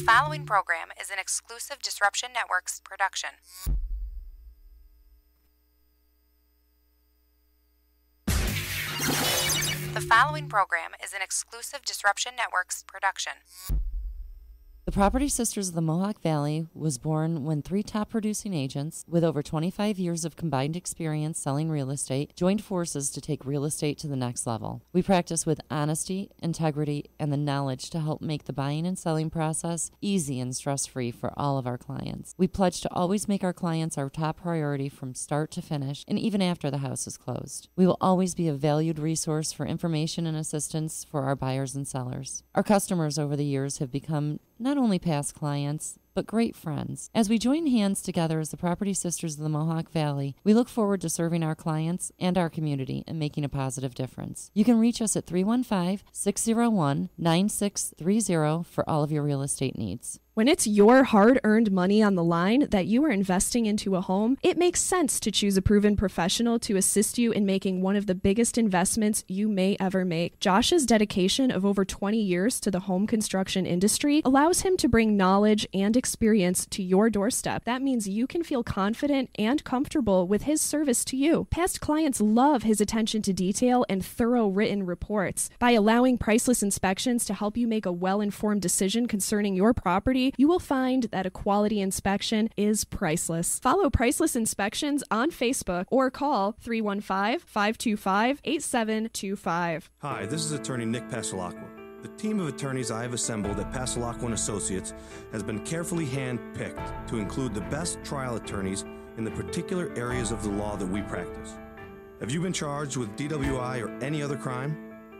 following program is an exclusive Disruption Networks production. The following program is an exclusive Disruption Networks production. The Property Sisters of the Mohawk Valley was born when 3 top producing agents with over 25 years of combined experience selling real estate joined forces to take real estate to the next level. We practice with honesty, integrity, and the knowledge to help make the buying and selling process easy and stress-free for all of our clients. We pledge to always make our clients our top priority from start to finish and even after the house is closed. We will always be a valued resource for information and assistance for our buyers and sellers. Our customers over the years have become not only past clients, but great friends. As we join hands together as the Property Sisters of the Mohawk Valley, we look forward to serving our clients and our community and making a positive difference. You can reach us at 315-601-9630 for all of your real estate needs. When it's your hard-earned money on the line that you are investing into a home, it makes sense to choose a proven professional to assist you in making one of the biggest investments you may ever make. Josh's dedication of over 20 years to the home construction industry allows him to bring knowledge and experience to your doorstep. That means you can feel confident and comfortable with his service to you. Past clients love his attention to detail and thorough written reports. By allowing Priceless Inspections to help you make a well-informed decision concerning your property, you will find that a quality inspection is priceless. Follow Priceless Inspections on Facebook or call 315-525-8725. Hi, this is attorney Nick Pasalacqua. The team of attorneys I have assembled at Pasalacqua & Associates has been carefully hand-picked to include the best trial attorneys in the particular areas of the law that we practice. Have you been charged with DWI or any other crime?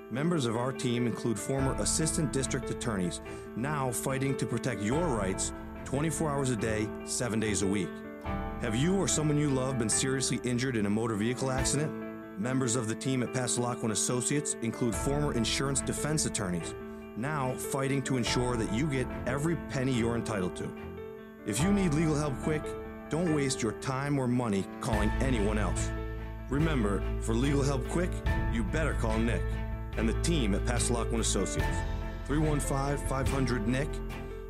Members of our team include former assistant district attorneys, now fighting to protect your rights 24 hours a day, 7 days a week. Have you or someone you love been seriously injured in a motor vehicle accident? Members of the team at Pasalacqua & Associates include former insurance defense attorneys, now fighting to ensure that you get every penny you're entitled to. If you need legal help quick, don't waste your time or money calling anyone else. Remember, for legal help quick, you better call Nick and the team at Pasalacqua & Associates, 315-500-NICK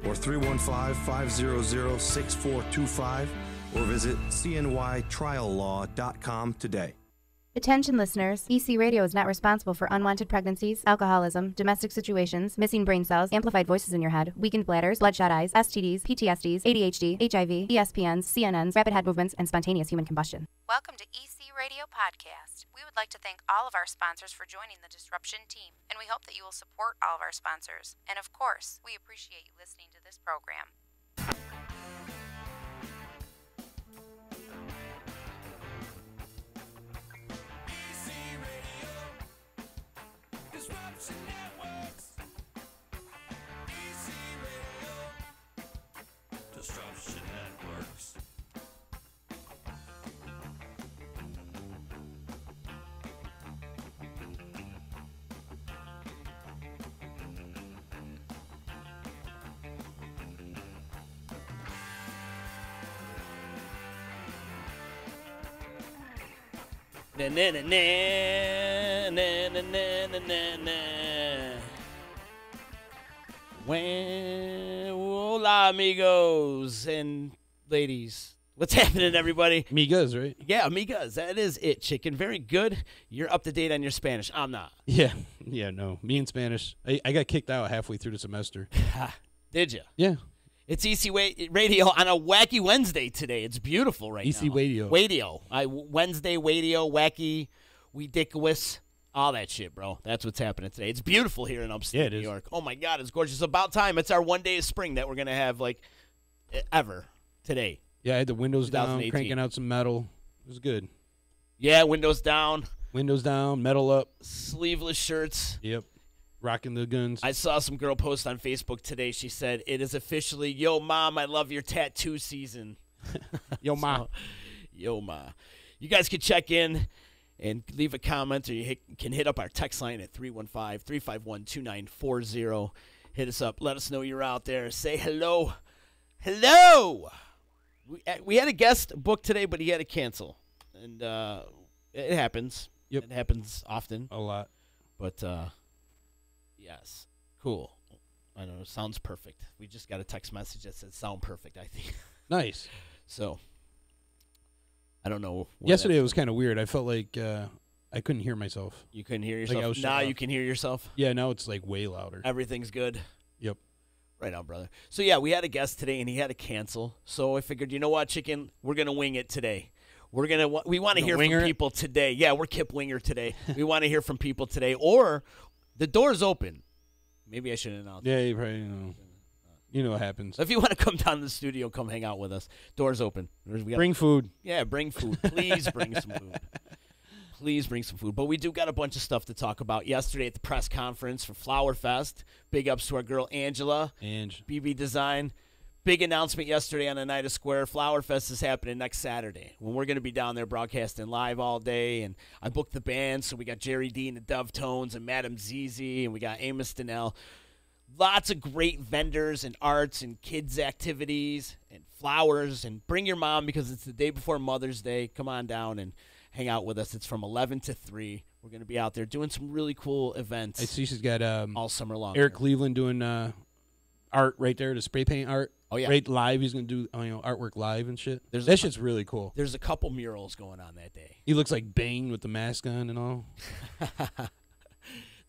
or 315-500-6425, or visit cnytriallaw.com today. Attention listeners, EC Radio is not responsible for unwanted pregnancies, alcoholism, domestic situations, missing brain cells, amplified voices in your head, weakened bladders, bloodshot eyes, STDs, PTSDs, ADHD, HIV, ESPNs, CNNs, rapid head movements, and spontaneous human combustion. Welcome to EC Radio Podcast. We would like to thank all of our sponsors for joining the Disruption team, and we hope that you will support all of our sponsors. And of course, we appreciate you listening to this program. Disruption Networks. EC Radio. Disruption Networks. Na na na na na na na na na. Hola, amigos and ladies. What's happening, everybody? Amigas, right? Yeah, amigas. That is it, chicken. Very good. You're up to date on your Spanish. I'm not. Yeah, no. Me in Spanish. I got kicked out halfway through the semester. Did you? Yeah. It's EC Radio on a wacky Wednesday today. It's beautiful right now. EC Radio. Wednesday, radio, wacky, ridiculous, all that shit, bro. That's what's happening today. It's beautiful here in upstate New York. Oh, my God, it's gorgeous. About time. It's our 1 day of spring that we're going to have, like, ever today. Yeah, I had the windows down, cranking out some metal. It was good. Yeah, windows down. Windows down, metal up. Sleeveless shirts. Yep. Rocking the guns. I saw some girl post on Facebook today. She said, it is officially, yo, Mom, I love your tattoo season. Yo, Ma. So, yo, Ma. You guys can check in and leave a comment, or you can hit up our text line at 315-351-2940. Hit us up. Let us know you're out there. Say hello. Hello! We had a guest booked today, but he had to cancel. And it happens. Yep. It happens often. A lot. But, yes. Cool. I don't know. Sounds perfect. We just got a text message that said "sound perfect." I think. Nice. So, I don't know. Yesterday it was kind of weird. I felt like I couldn't hear myself. You couldn't hear Like yourself. I was Now shut you off. can hear yourself. Yeah, now it's like way louder. Everything's good. Yep. Right on, brother. So yeah, we had a guest today, and he had to cancel. So I figured, you know what, Chicken, we're gonna wing it today. We want to hear from winger it? people today. Yeah, we're Kip Winger today. We want to hear from people today, or the door's open. Maybe I should announce. Yeah, you probably you know what happens. So if you want to come down to the studio, come hang out with us. Door's open. Bring food. Yeah, bring food. Please bring some food. Please bring some food. But we do got a bunch of stuff to talk about. Yesterday at the press conference for Flower Fest, big ups to our girl Angela, BB Design. Big announcement yesterday on Oneida Square. Flower Fest is happening next Saturday when we're going to be down there broadcasting live all day. And I booked the band, so we got Jerry D and the Dove Tones and Madam Zizi, and we got Amos Donnell. Lots of great vendors and arts and kids' activities and flowers. And bring your mom because it's the day before Mother's Day. Come on down and hang out with us. It's from 11 to 3. We're going to be out there doing some really cool events. I see she's got all summer long. Eric Cleveland doing art right there, the spray paint art. Oh, yeah. Right live. He's going to do artwork live and shit. That shit's really cool. There's a couple murals going on that day. He looks like Bane with the mask on and all.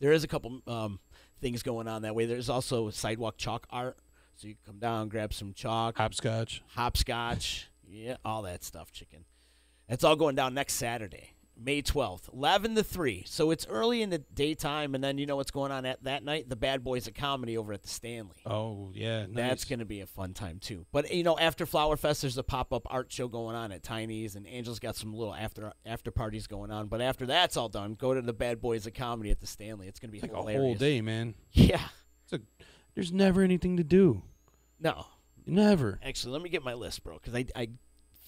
There is a couple things going on that way. There's also sidewalk chalk art. So you can come down, grab some chalk. Hopscotch. Yeah, all that stuff, Chicken. That's all going down next Saturday, May 12th, 11 to 3. So it's early in the daytime, and then you know what's going on at that night? The Bad Boys of Comedy over at the Stanley. Oh, yeah. That's going to be a fun time, too. But, after Flower Fest, there's a pop-up art show going on at Tiny's, and Angel's got some little after parties going on. But after that's all done, go to the Bad Boys of Comedy at the Stanley. It's going to be like hilarious. a whole day, man. Yeah. There's never anything to do. No. Never. Actually, let me get my list, bro, because I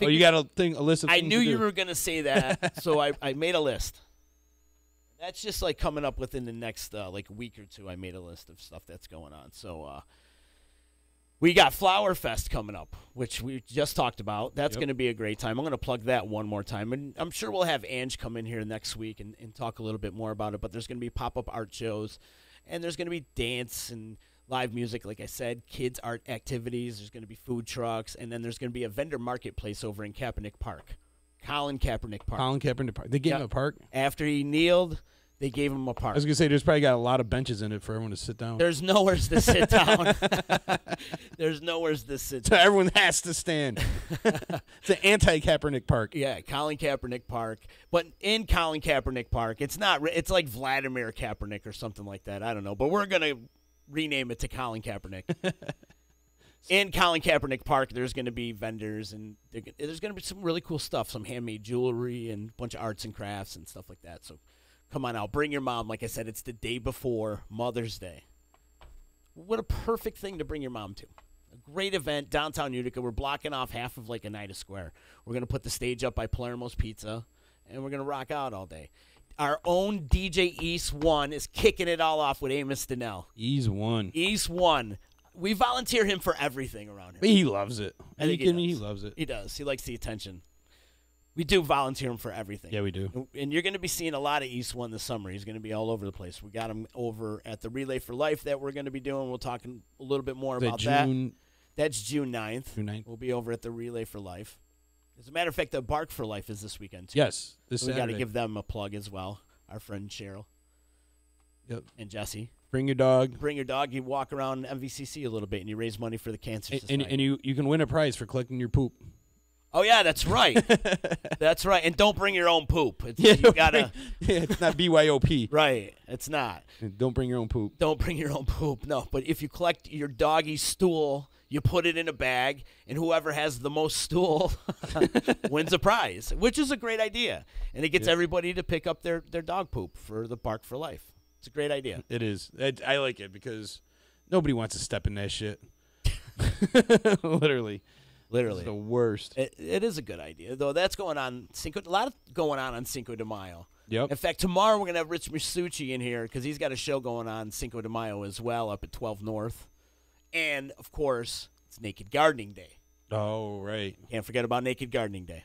you got a list of I things knew to you do. were going to say that, so I made a list. That's just like coming up within the next week or two. I made a list of stuff that's going on. So we got Flower Fest coming up, which we just talked about. That's going to be a great time. I'm going to plug that one more time. And I'm sure we'll have Ange come in here next week and talk a little bit more about it. But there's going to be pop-up art shows, and there's going to be dance and live music, like I said, kids' art activities. There's going to be food trucks, and then there's going to be a vendor marketplace over in Kaepernick Park. Colin Kaepernick Park. They gave him a park? After he kneeled, they gave him a park. I was going to say, there's probably got a lot of benches in it for everyone to sit down. There's nowhere to sit down. There's nowhere to sit So down. everyone has to stand. It's an anti-Kaepernick Park. Yeah, Colin Kaepernick Park. But in Colin Kaepernick Park, it's like Vladimir Kaepernick or something like that. I don't know. But we're going to rename it to Colin Kaepernick. In Colin Kaepernick Park, there's going to be vendors, and there's going to be some really cool stuff, some handmade jewelry and a bunch of arts and crafts and stuff like that. So come on out. Bring your mom. Like I said, it's the day before Mother's Day. What a perfect thing to bring your mom to. A great event, downtown Utica. We're blocking off half of Oneida Square. We're going to put the stage up by Palermo's Pizza, and we're going to rock out all day. Our own DJ East One is kicking it all off with Amos Donnell. East One. We volunteer him for everything around here. He loves it. I think he loves it. He does. He likes the attention. We do volunteer him for everything. Yeah, we do. And you're going to be seeing a lot of East One this summer. He's going to be all over the place. We got him over at the Relay for Life that we're going to be doing. We'll talk a little bit more about that. That's June 9th. We'll be over at the Relay for Life. As a matter of fact, the Bark for Life is this weekend, too. Yes, so we got to give them a plug as well. Our friend Cheryl. Yep. And Jesse. Bring your dog. You walk around MVCC a little bit, and you raise money for the Cancer Society. And you can win a prize for collecting your poop. Oh, yeah, that's right. That's right. And don't bring your own poop. It's not BYOP. Right. It's not. Don't bring your own poop. Don't bring your own poop, no. But if you collect your doggy's stool, you put it in a bag, and whoever has the most stool wins a prize, which is a great idea. And it gets everybody to pick up their dog poop for the Bark for Life. It's a great idea. It is. I like it because nobody wants to step in that shit. Literally. It's the worst. It is a good idea, though. That's going on. A lot of going on Cinco de Mayo. Yep. In fact, tomorrow we're going to have Rich Masucci in here because he's got a show going on Cinco de Mayo as well up at 12 North. And, of course, it's Naked Gardening Day. Oh, right. Can't forget about Naked Gardening Day.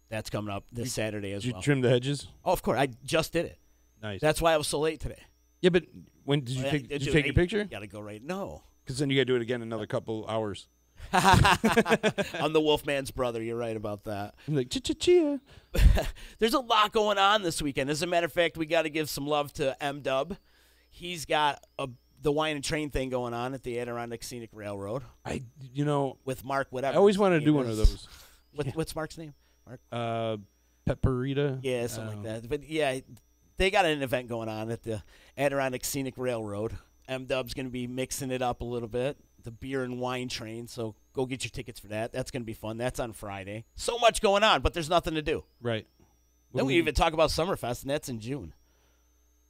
That's coming up this Saturday as well. Did you trim the hedges? Oh, of course. I just did it. Nice. That's why I was so late today. Yeah, but when did you take a picture? Got to go right. No. Because then you got to do it again in another couple hours. I'm the Wolfman's brother. You're right about that. I'm like, chia. There's a lot going on this weekend. As a matter of fact, we got to give some love to M-Dub. He's got the wine and train thing going on at the Adirondack Scenic Railroad. With Mark, whatever. I always wanted to do one of those. What's Mark's name? Mark? Pepperita. Yeah, something like that. But yeah, they got an event going on at the Adirondack Scenic Railroad. M-Dub's going to be mixing it up a little bit. The beer and wine train, so go get your tickets for that. That's going to be fun. That's on Friday. So much going on, but there's nothing to do. Right. Then we even talk about Summerfest, and that's in June.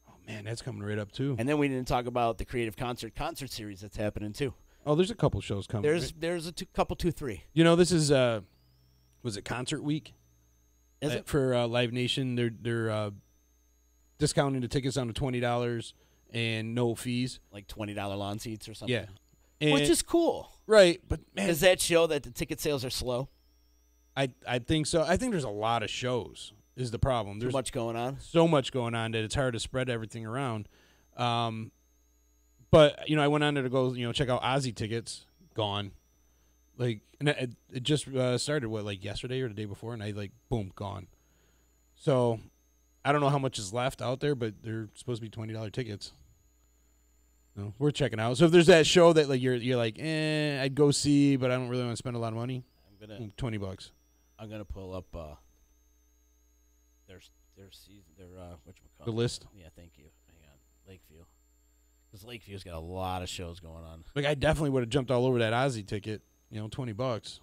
Oh, man, that's coming right up, too. And then we didn't talk about the Creative Concert series that's happening, too. Oh, there's a couple shows coming. There's a couple, 2-3. This is, was it Concert Week? Is it? For Live Nation, they're discounting the tickets down to $20 and no fees. Like $20 lawn seats or something? Yeah. Which is cool. Right, but man, does that show that the ticket sales are slow? I think so. I think there's a lot of shows is the problem. There's Too much going on? So much going on that it's hard to spread everything around. But, I went on there to go, check out Ozzy tickets. Gone. And it just started, yesterday or the day before? And boom, gone. So, I don't know how much is left out there, but they're supposed to be $20 tickets. No, we're checking out. So if there's that show that you're like, I'd go see, but I don't really want to spend a lot of money. I'm gonna $20. I'm gonna pull up their season, whatchamacallit? The list. Yeah, thank you. Hang on, Lakeview, because Lakeview's got a lot of shows going on. I definitely would have jumped all over that Ozzy ticket. $20.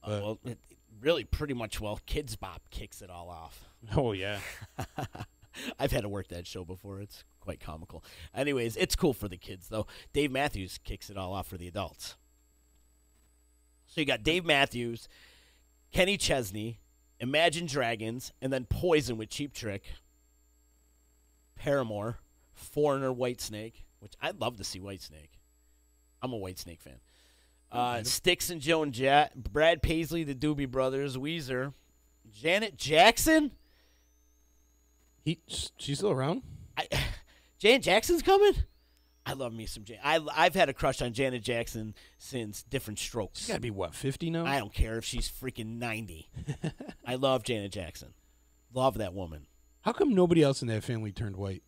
Well, it really pretty much Kids Bop kicks it all off. Oh yeah. I've had to work that show before. It's quite comical. Anyways, it's cool for the kids, though. Dave Matthews kicks it all off for the adults. So you got Dave Matthews, Kenny Chesney, Imagine Dragons, and then Poison with Cheap Trick, Paramore, Foreigner, Whitesnake, which I'd love to see Whitesnake. I'm a Whitesnake fan. Styx and Joan Jett, Brad Paisley, the Doobie Brothers, Weezer, Janet Jackson. She's still around? Janet Jackson's coming? I love me some Janet. I've had a crush on Janet Jackson since Different Strokes. She's got to be, 50 now? I don't care if she's freaking 90. I love Janet Jackson. Love that woman. How come nobody else in that family turned white?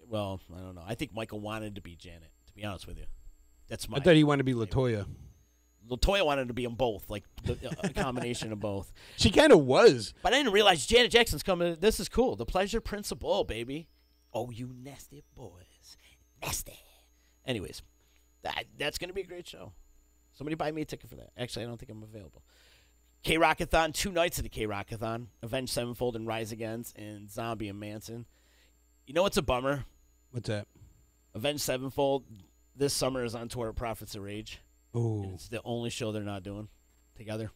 Well, I don't know. I think Michael wanted to be Janet, to be honest with you. I thought he wanted to be LaToya. LaToya wanted to be them both, a combination of both. She kind of was. But I didn't realize Janet Jackson's coming. This is cool. The Pleasure Principle, baby. Oh, you nasty boys. Nasty. Anyways, that's going to be a great show. Somebody buy me a ticket for that. Actually, I don't think I'm available. K-Rockathon, 2 nights of the K-Rockathon. Avenged Sevenfold and Rise Against, and Zombie and Manson. You know what's a bummer? What's that? Avenged Sevenfold this summer is on tour at Prophets of Rage. Oh. It's the only show they're not doing together.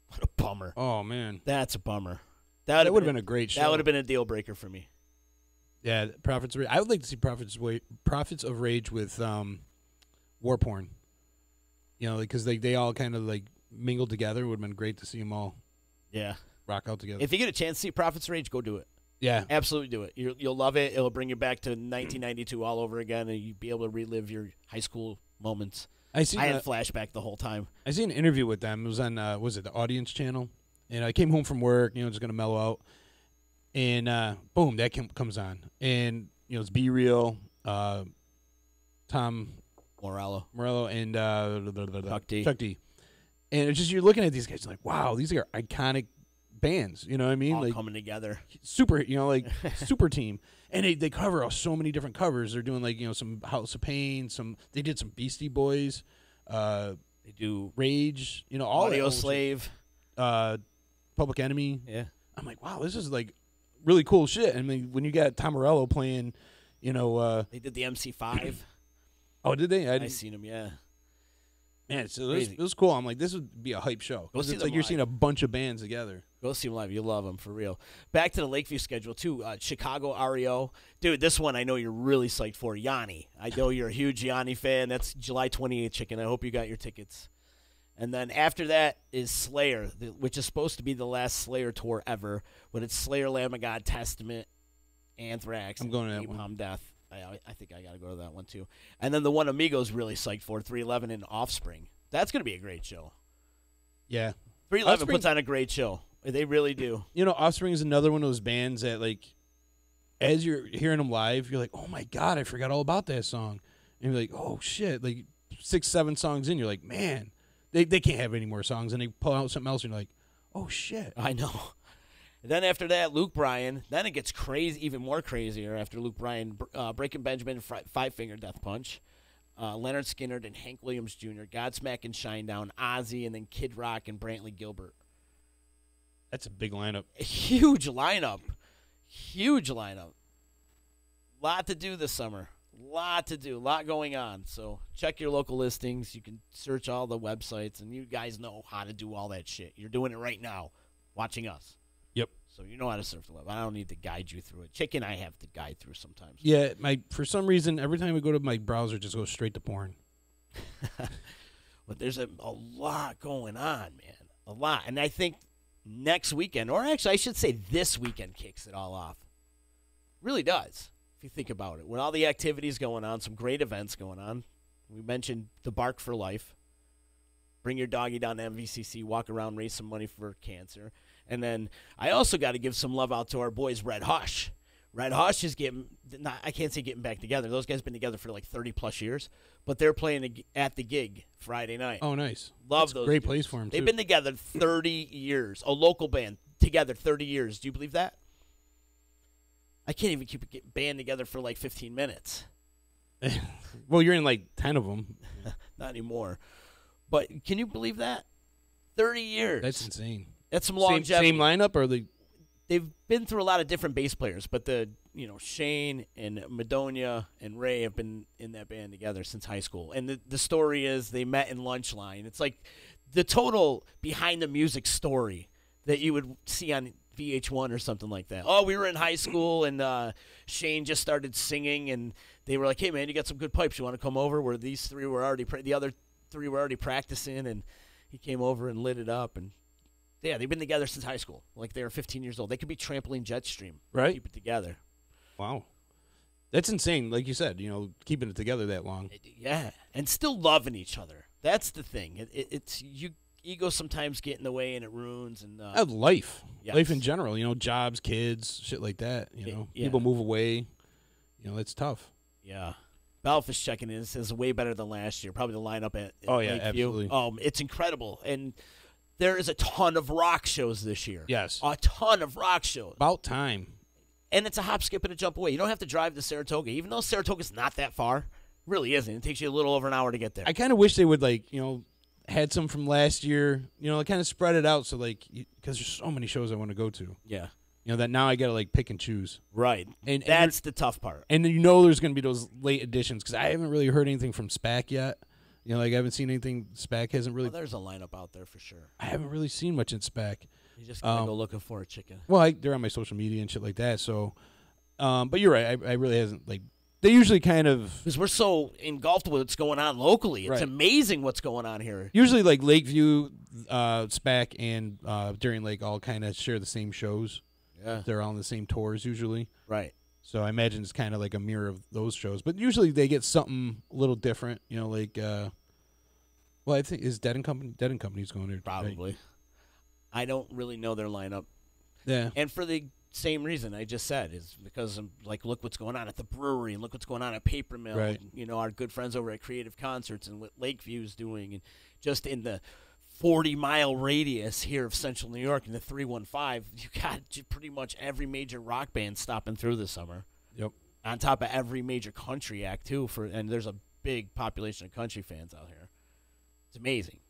What a bummer. Oh, man. That's a bummer. That would have been a great show. That would have been a deal breaker for me. Yeah, Prophets of Rage. I would like to see Prophets of Rage with War Porn. Because they all kind of mingled together. It would have been great to see them all rock out together. If you get a chance to see Prophets of Rage, go do it. Yeah. Absolutely do it. You'll love it. It'll bring you back to 1992 all over again, and you'll be able to relive your high school moments. I had flashback the whole time. I see an interview with them. It was on, the Audience Channel? And I came home from work, just going to mellow out. And, boom, that comes on. And, it's Be Real, Tom Morello, and Chuck D. And it's just, you're looking at these guys like, wow, these are iconic bands. You know what I mean? All coming together. Super, super team. And they cover so many different covers. They're doing some House of Pain, they did some Beastie Boys, they do Rage, all Audio Slave, Public Enemy. Yeah. I'm like, wow, this is really cool shit. I mean, when you got Tom Morello playing, they did the MC5. Oh, did they? I seen them, yeah. Man, so it was cool. I'm like, this would be a hype show. It's like you're seeing a bunch of bands together. Go see them live. You'll love them, for real. Back to the Lakeview schedule, too. Chicago REO. Dude, this one I know you're really psyched for. Yanni. I know you're a huge Yanni fan. That's July 28th, Chicken. I hope you got your tickets. And then after that is Slayer, which is supposed to be the last Slayer tour ever. But it's Slayer, Lamb of God, Testament, Anthrax. I'm going to that Napalm one. Death. I think I got to go to that one too. And then the one Amigos really psyched for 311 and Offspring. That's going to be a great show. Yeah. 311 Offspring- puts on a great show. They really do. You know, Offspring is another one of those bands that, like, as you're hearing them live, you're like, oh, my God, I forgot all about that song. And you're like, oh, shit. Like, 6-7 songs in, you're like, man, they can't have any more songs. And they pull out something else, and you're like, oh, shit. I know. And then after that, Luke Bryan. Then it gets crazy, even more crazier after Luke Bryan, Breaking Benjamin, Five Finger Death Punch, Leonard Skinner and Hank Williams Jr., Godsmack and Shinedown, Ozzy, and then Kid Rock and Brantley Gilbert. That's a big lineup. A huge lineup. Huge lineup. Lot to do this summer. Lot to do. Lot going on. So check your local listings. You can search all the websites, and you guys know how to do all that shit. You're doing it right now, watching us. Yep. So you know how to surf the web. I don't need to guide you through it. Chicken, I have to guide through sometimes. Yeah, for some reason, every time we go to my browser, it just goes straight to porn. But there's a lot going on, man. A lot. And I think next weekend, or actually I should say this weekend, kicks it all off. Really does, if you think about it. With all the activities going on, some great events going on. We mentioned the Bark for Life. Bring your doggy down to MVCC, walk around, raise some money for cancer. And then I also got to give some love out to our boys, Red Hush. Red Hush is I can't say getting back together. Those guys have been together for like 30-plus years. But they're playing at the gig Friday night. Oh, nice. Love That's those a great dudes. place for them, They've too. been together 30 years. A local band together 30 years. Do you believe that? I can't even keep a band together for like 15 minutes. Well, you're in like 10 of them. Not anymore. But can you believe that? 30 years. That's insane. That's some longevity. Same lineup, or They've been through a lot of different bass players, but Shane and Madonia and Ray have been in that band together since high school. And the story is they met in Lunch Line. It's like the total behind the music story that you would see on VH1 or something like that. Oh, we were in high school, and Shane just started singing, and they were like, hey, man, you got some good pipes. You want to come over? Where the other three were already practicing, and he came over and lit it up. And yeah, they've been together since high school. Like they were 15 years old. They could be trampoline Jetstream. Right. Keep it together. Wow. That's insane. Like you said, keeping it together that long. Yeah, and still loving each other. That's the thing. It's ego sometimes get in the way, and it ruins. And Life. Yes. Life in general. Jobs, kids, shit like that. Yeah. People move away. It's tough. Yeah. Belfish checking in. It says way better than last year. Probably the lineup at Oh, yeah, Lakeview. absolutely. It's incredible. And there is a ton of rock shows this year. Yes. A ton of rock shows. About time. And it's a hop, skip, and a jump away. You don't have to drive to Saratoga. Even though Saratoga's not that far, it really isn't. It takes you a little over an hour to get there. I kind of wish they would, had some from last year, kind of spread it out so, because there's so many shows I want to go to. Yeah. That now I got to, pick and choose. Right. And that's the tough part. And there's going to be those late editions because I haven't really heard anything from SPAC yet. I haven't seen anything. SPAC hasn't really. Well, there's a lineup out there for sure. I haven't really seen much in SPAC. You just gotta go looking for a chicken. Well, they're on my social media and shit like that. So, but you're right. I really hasn't They usually kind of because we're so engulfed with what's going on locally. It's Right. amazing what's going on here. Usually Lakeview, SPAC, and During Lake all kind of share the same shows. Yeah. They're all on the same tours usually. Right. So I imagine it's kind of like a mirror of those shows. But usually they get something a little different. Well, I think is Dead and Company's going there. Probably. Right? I don't really know their lineup. Yeah. And for the same reason I just said is because look what's going on at the brewery and look what's going on at Paper Mill. Right. And, our good friends over at Creative Concerts and what Lakeview's doing, and just in the 40-mile radius here of Central New York in the 315, you got pretty much every major rock band stopping through this summer. Yep. On top of every major country act too, and there's a big population of country fans out here. It's amazing.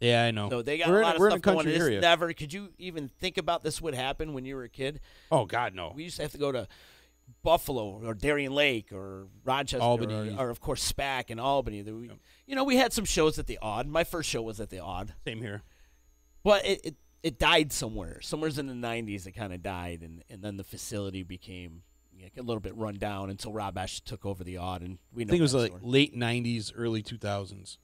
Yeah, I know. So they got we're a lot in, we're of in stuff a going. country area. Never could you even think about this would happen when you were a kid? Oh God, no. We used to have to go to Buffalo or Darien Lake or Rochester, Albany. or of course SPAC and Albany. We had some shows at the Odd. My first show was at the Odd. Same here. But it died somewhere. Somewhere's in the 90s it kind of died, and then the facility became a little bit run down until Rob Ash took over the Odd, and we know I think it was that like story. late '90s, early 2000s.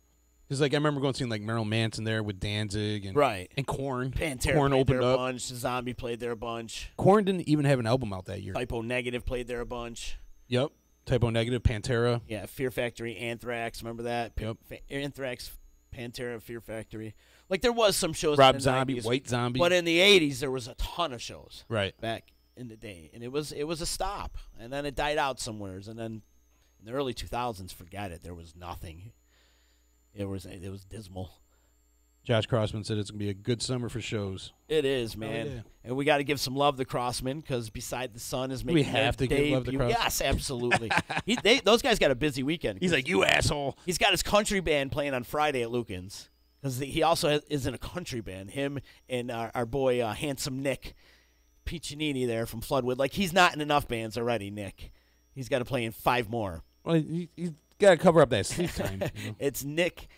Because like I remember going seeing like Marilyn Manson there with Danzig and Right. and Korn. Pantera Korn played opened there a up. bunch. Zombie played there a bunch. Korn didn't even have an album out that year. Typo Negative played there a bunch. Yep. Typo Negative, Pantera. Yeah, Fear Factory, Anthrax. Remember that? Yep. Anthrax, Pantera, Fear Factory. Like there was some shows. Rob in the Zombie, 90s, White Zombie. But in the 80s, there was a ton of shows. Right. Back in the day, and it was a stop, and then it died out somewheres, and then in the early 2000s, forget it. There was nothing. It was dismal. Josh Crossman said it's going to be a good summer for shows. It is, man. yeah. And we got to give some love to Crossman because Beside the Sun is making have their to give love to debut. Crossman? Yes, absolutely. Those guys got a busy weekend. He's like, you asshole. He's got his country band playing on Friday at Lucan's because he also is in a country band. Him and our boy Handsome Nick Piccinini there from Floodwood. Like he's not in enough bands already, Nick. He's got to play in 5 more. Well, he's got to cover up that sleep time. You know? It's Nick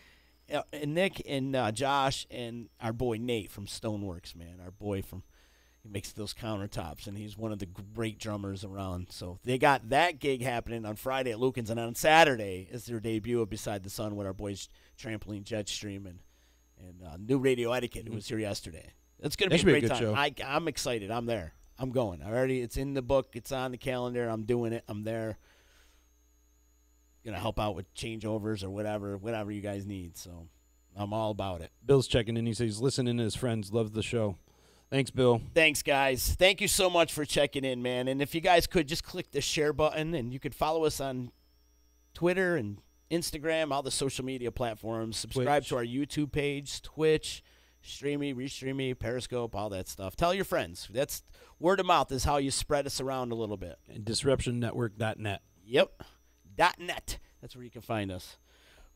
and Josh and our boy Nate from Stoneworks, man. Our boy he makes those countertops, and he's one of the great drummers around. So they got that gig happening on Friday at Lucan's, and on Saturday is their debut of Beside the Sun with our boys Trampoline Jetstream and New Radio Etiquette, who was here yesterday. It's going to be a great time. show. I'm excited. I'm there. I'm going. It's in the book. It's on the calendar. I'm doing it. I'm there. Gonna help out with changeovers or whatever you guys need. So I'm all about it. Bill's checking in. He says he's listening to his friends. Loves the show. Thanks, Bill. Thanks, guys. Thank you so much for checking in, man. And if you guys could just click the share button, and you could follow us on Twitter and Instagram, all the social media platforms. Subscribe Twitch. to our YouTube page, Twitch, Stream Me, Restream Me, Periscope, all that stuff. Tell your friends. That's word of mouth is how you spread us around a little bit. And DisruptionNetwork.net. Yep. .net. That's where you can find us.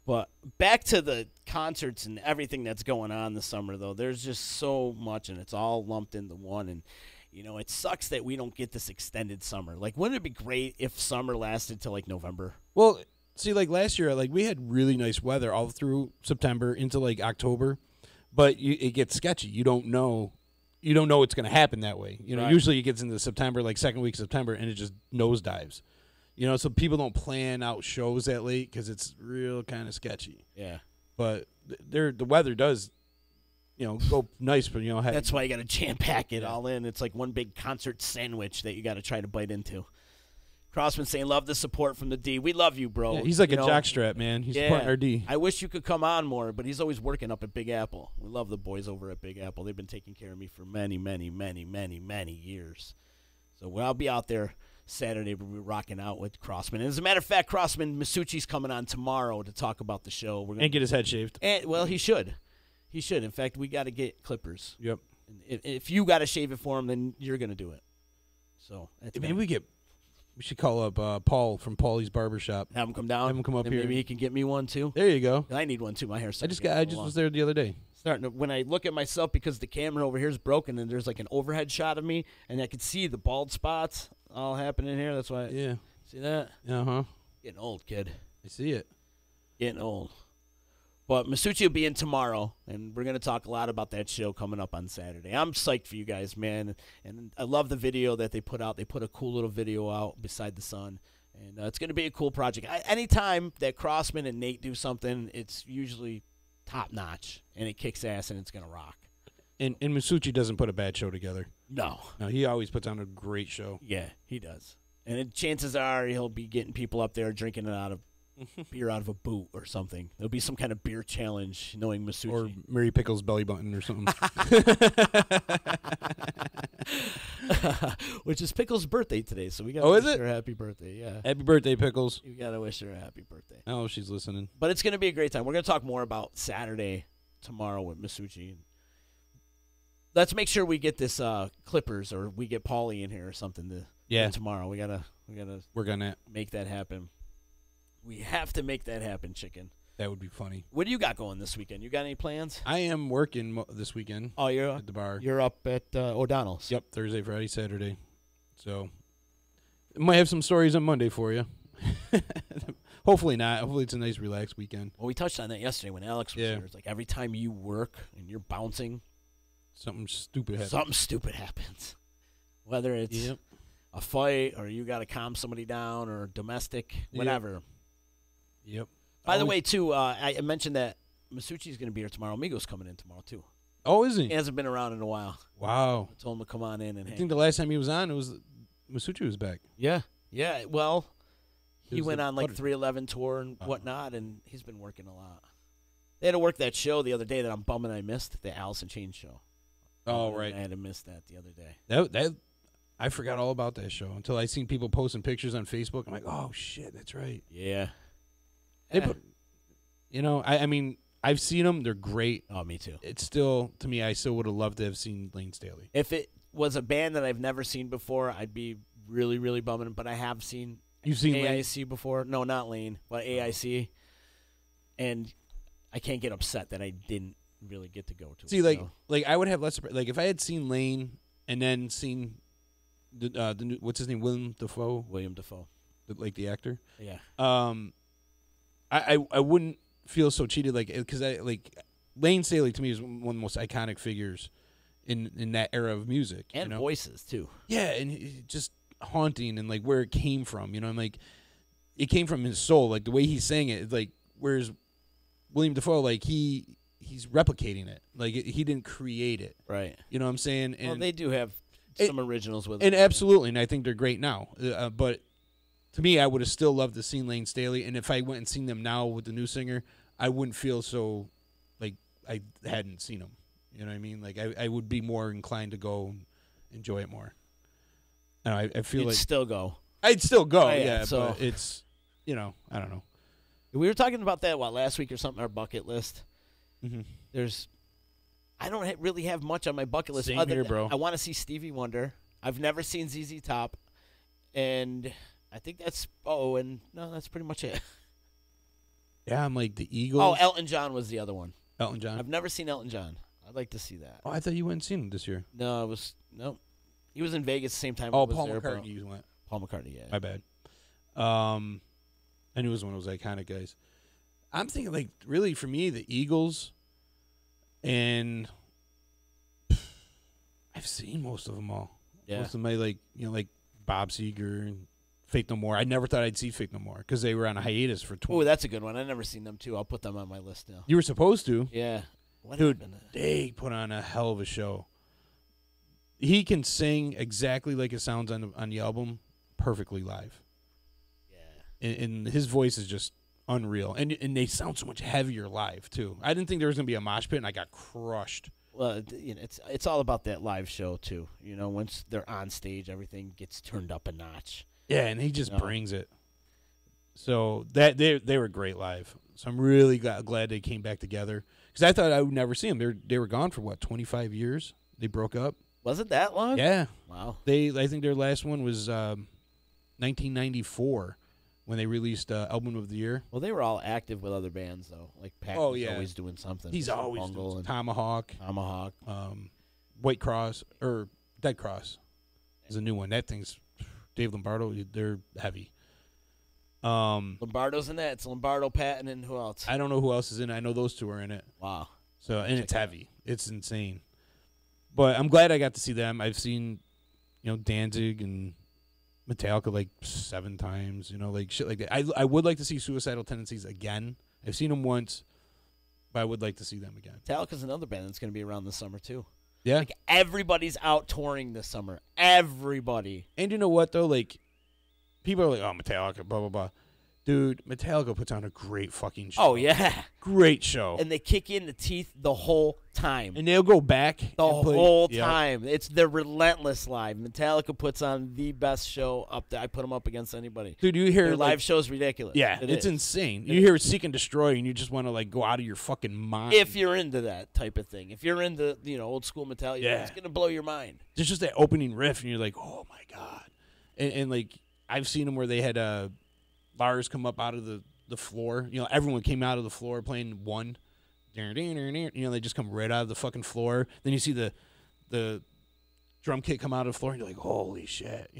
But back to the concerts and everything that's going on this summer, though. There's just so much, and it's all lumped into one. And, it sucks that we don't get this extended summer. Like, wouldn't it be great if summer lasted till, like, November? Well, see, like last year, like we had really nice weather all through September into like October, but it gets sketchy. You don't know it's going to happen that way. Right. Usually it gets into September, like second week of September, and it just nosedives. So people don't plan out shows that late because it's real kind of sketchy. Yeah. But the weather does, go nice. But That's why you got to jam pack it all in. It's like one big concert sandwich that you got to try to bite into. Crossman saying, love the support from the D. We love you, bro. Yeah, he's like a jockstrap, man. He's supporting our D. I wish you could come on more, but he's always working up at Big Apple. We love the boys over at Big Apple. They've been taking care of me for many, many, many, many, many years. So I'll be out there Saturday. We'll be rocking out with Crossman. And as a matter of fact, Crossman Masucci's coming on tomorrow to talk about the show. We're gonna And get his head shaved. well, he should. He should. In fact, we got to get clippers. Yep. If you got to shave it for him, then you're going to do it. So Maybe we should call up Paul from Paulie's Barbershop. have him come down. Have him come up and here. Maybe he can get me one too. There you go. I need one too. My hair's I just was there the other day. starting to, when I look at myself, because the camera over here is broken and there's like an overhead shot of me and I can see the bald spots all happening here. That's why. Yeah. See that? Uh-huh. Getting old, kid. I see it. Getting old. But Masucci will be in tomorrow, and we're going to talk a lot about that show coming up on Saturday. I'm psyched for you guys, man. And I love the video that they put out. They put a cool little video out, Beside the Sun. And it's going to be a cool project. Anytime that Crossman and Nate do something, it's usually top-notch, and it kicks ass, and it's going to rock. And Masucci doesn't put a bad show together. No. No, he always puts on a great show. Yeah, he does. And chances are he'll be getting people up there drinking it out of beer out of a boot or something. There'll be some kind of beer challenge, knowing Masucci. Or Mary Pickle's belly button or something. Which is Pickle's birthday today, so we got to wish her a happy birthday. Yeah. Happy birthday, Pickles. You got to wish her a happy birthday. Oh, she's listening. But it's going to be a great time. We're going to talk more about Saturday tomorrow with Masucci. Let's make sure we get this Clippers, or we get Paulie in here or something tomorrow. We gotta work on that. Make that happen. We have to make that happen, Chicken. That would be funny. What do you got going this weekend? You got any plans? I am working this weekend. Oh, you're at the bar. You're up at O'Donnell's. Yep, Thursday, Friday, Saturday. So, might have some stories on Monday for you. Hopefully not. Hopefully it's a nice, relaxed weekend. Well, we touched on that yesterday when Alex was here. It's like every time you work and you're bouncing, something stupid happens. Something stupid happens. Whether it's a fight or you got to calm somebody down or domestic, whatever. Yep. By the way, too, I mentioned that Masucci's going to be here tomorrow. Migo's coming in tomorrow, too. Oh, is he? He hasn't been around in a while. Wow. I told him to come on in and I hang. think the last time he was on, it was Masucci was back. Yeah. Yeah, well, It he was went the on like butter- 311 tour and whatnot, and he's been working a lot. They had to work that show the other day that I'm bumming I missed, the Alice in Chains show. Oh, right. I had to miss that the other day. That I forgot all about that show until I seen people posting pictures on Facebook. I'm like, oh shit, that's right. Yeah. They put, I mean, I've seen them. They're great. Oh, me too. It's still, to me, I still would have loved to have seen Lane Staley. If it was a band that I've never seen before, I'd be really, really bumming. But I have seen You've seen AIC before. No, not Lane, but AIC. And I can't get upset that I didn't really get to go to See, it. like I would have less. Like if I had seen Lane and then seen the new, what's his name, William Dafoe, like the actor. Yeah. I wouldn't feel so cheated, like, because I like Lane Staley to me is one of the most iconic figures in that era of music And voices too. Yeah, and just haunting and like where it came from. I'm like, it came from his soul, like the way he sang it. Like whereas William Dafoe, like he's replicating it, like he didn't create it. Right. You know what I'm saying? And Well, they do have some originals with and them. absolutely, and I think they're great now. But to me, I would have still loved to see Lane Staley, and if I went and seen them now with the new singer, I wouldn't feel so like I hadn't seen them. You know what I mean? Like I would be more inclined to go and enjoy it more. And I feel You'd like still go. I'd still go, Oh, yeah. so But it's I don't know. We were talking about that last week or something. Our bucket list. Mm-hmm. I don't really have much on my bucket list. Same other here, than bro. I want to see Stevie Wonder. I've never seen ZZ Top, and I think that's that's pretty much it. Yeah, I'm like the Eagles. Oh, Elton John was the other one. Elton John. I've never seen Elton John. I'd like to see that. Oh, I thought you went and seen him this year. No, he was in Vegas the same time. Oh, I was Paul there, McCartney you went. Paul McCartney, yeah. My bad. I knew it was one of those iconic guys. I'm thinking, like, really, for me, the Eagles, and I've seen most of them all. Yeah. Most of my, like Bob Seger and Faith No More. I never thought I'd see Faith No More because they were on a hiatus for 20. Oh, that's a good one. I've never seen them too. I'll put them on my list now. You were supposed to. Yeah. What Dude, happened? they put on a hell of a show. He can sing exactly like it sounds on the album, perfectly live. Yeah. And his voice is just unreal. And they sound so much heavier live, too. I didn't think there was going to be a mosh pit, and I got crushed. Well, it's all about that live show too. Once they're on stage, everything gets turned up a notch. Yeah, and he just brings it. So that they were great live. So I'm really glad they came back together because I thought I would never see them. They were gone for 25 years. They broke up. Was it that long? Yeah. Wow. I think their last one was 1994 when they released Album of the Year. Well, they were all active with other bands though. Like Pat was always doing something. He's always Bungle doing and Tomahawk, White Cross or Dead Cross is a new one. That thing's Dave Lombardo. They're heavy. Lombardo's in that. It's Lombardo, Patton, and who else? I don't know who else is in it. I know those two are in it. Wow. So and it's heavy. It's insane. But I'm glad I got to see them. I've seen, Danzig and Metallica like 7 times. Like shit like that. I would like to see Suicidal Tendencies again. I've seen them once, but I would like to see them again. Metallica's another band that's going to be around this summer too. Yeah. Like everybody's out touring this summer. Everybody. And you know what though? Like people are like, oh, Metallica, blah blah blah. Dude, Metallica puts on a great fucking show. Oh yeah. Great show. And they kick in the teeth the whole time. And they'll go back the and play. whole Yep. time. They're relentless live. Metallica puts on the best show up there. I put them up against anybody. Dude, you hear Their live show's ridiculous. Yeah, is. it's insane. You hear Seek and Destroy, and you just want to like go out of your fucking mind. If you're into that type of thing, if you're into old school Metallica, it's gonna blow your mind. There's just that opening riff, and you're like, oh my god. And like I've seen them where they had Lars come up out of the floor. Everyone came out of the floor playing one. They just come right out of the fucking floor. Then you see the drum kit come out of the floor, and you're like, holy shit.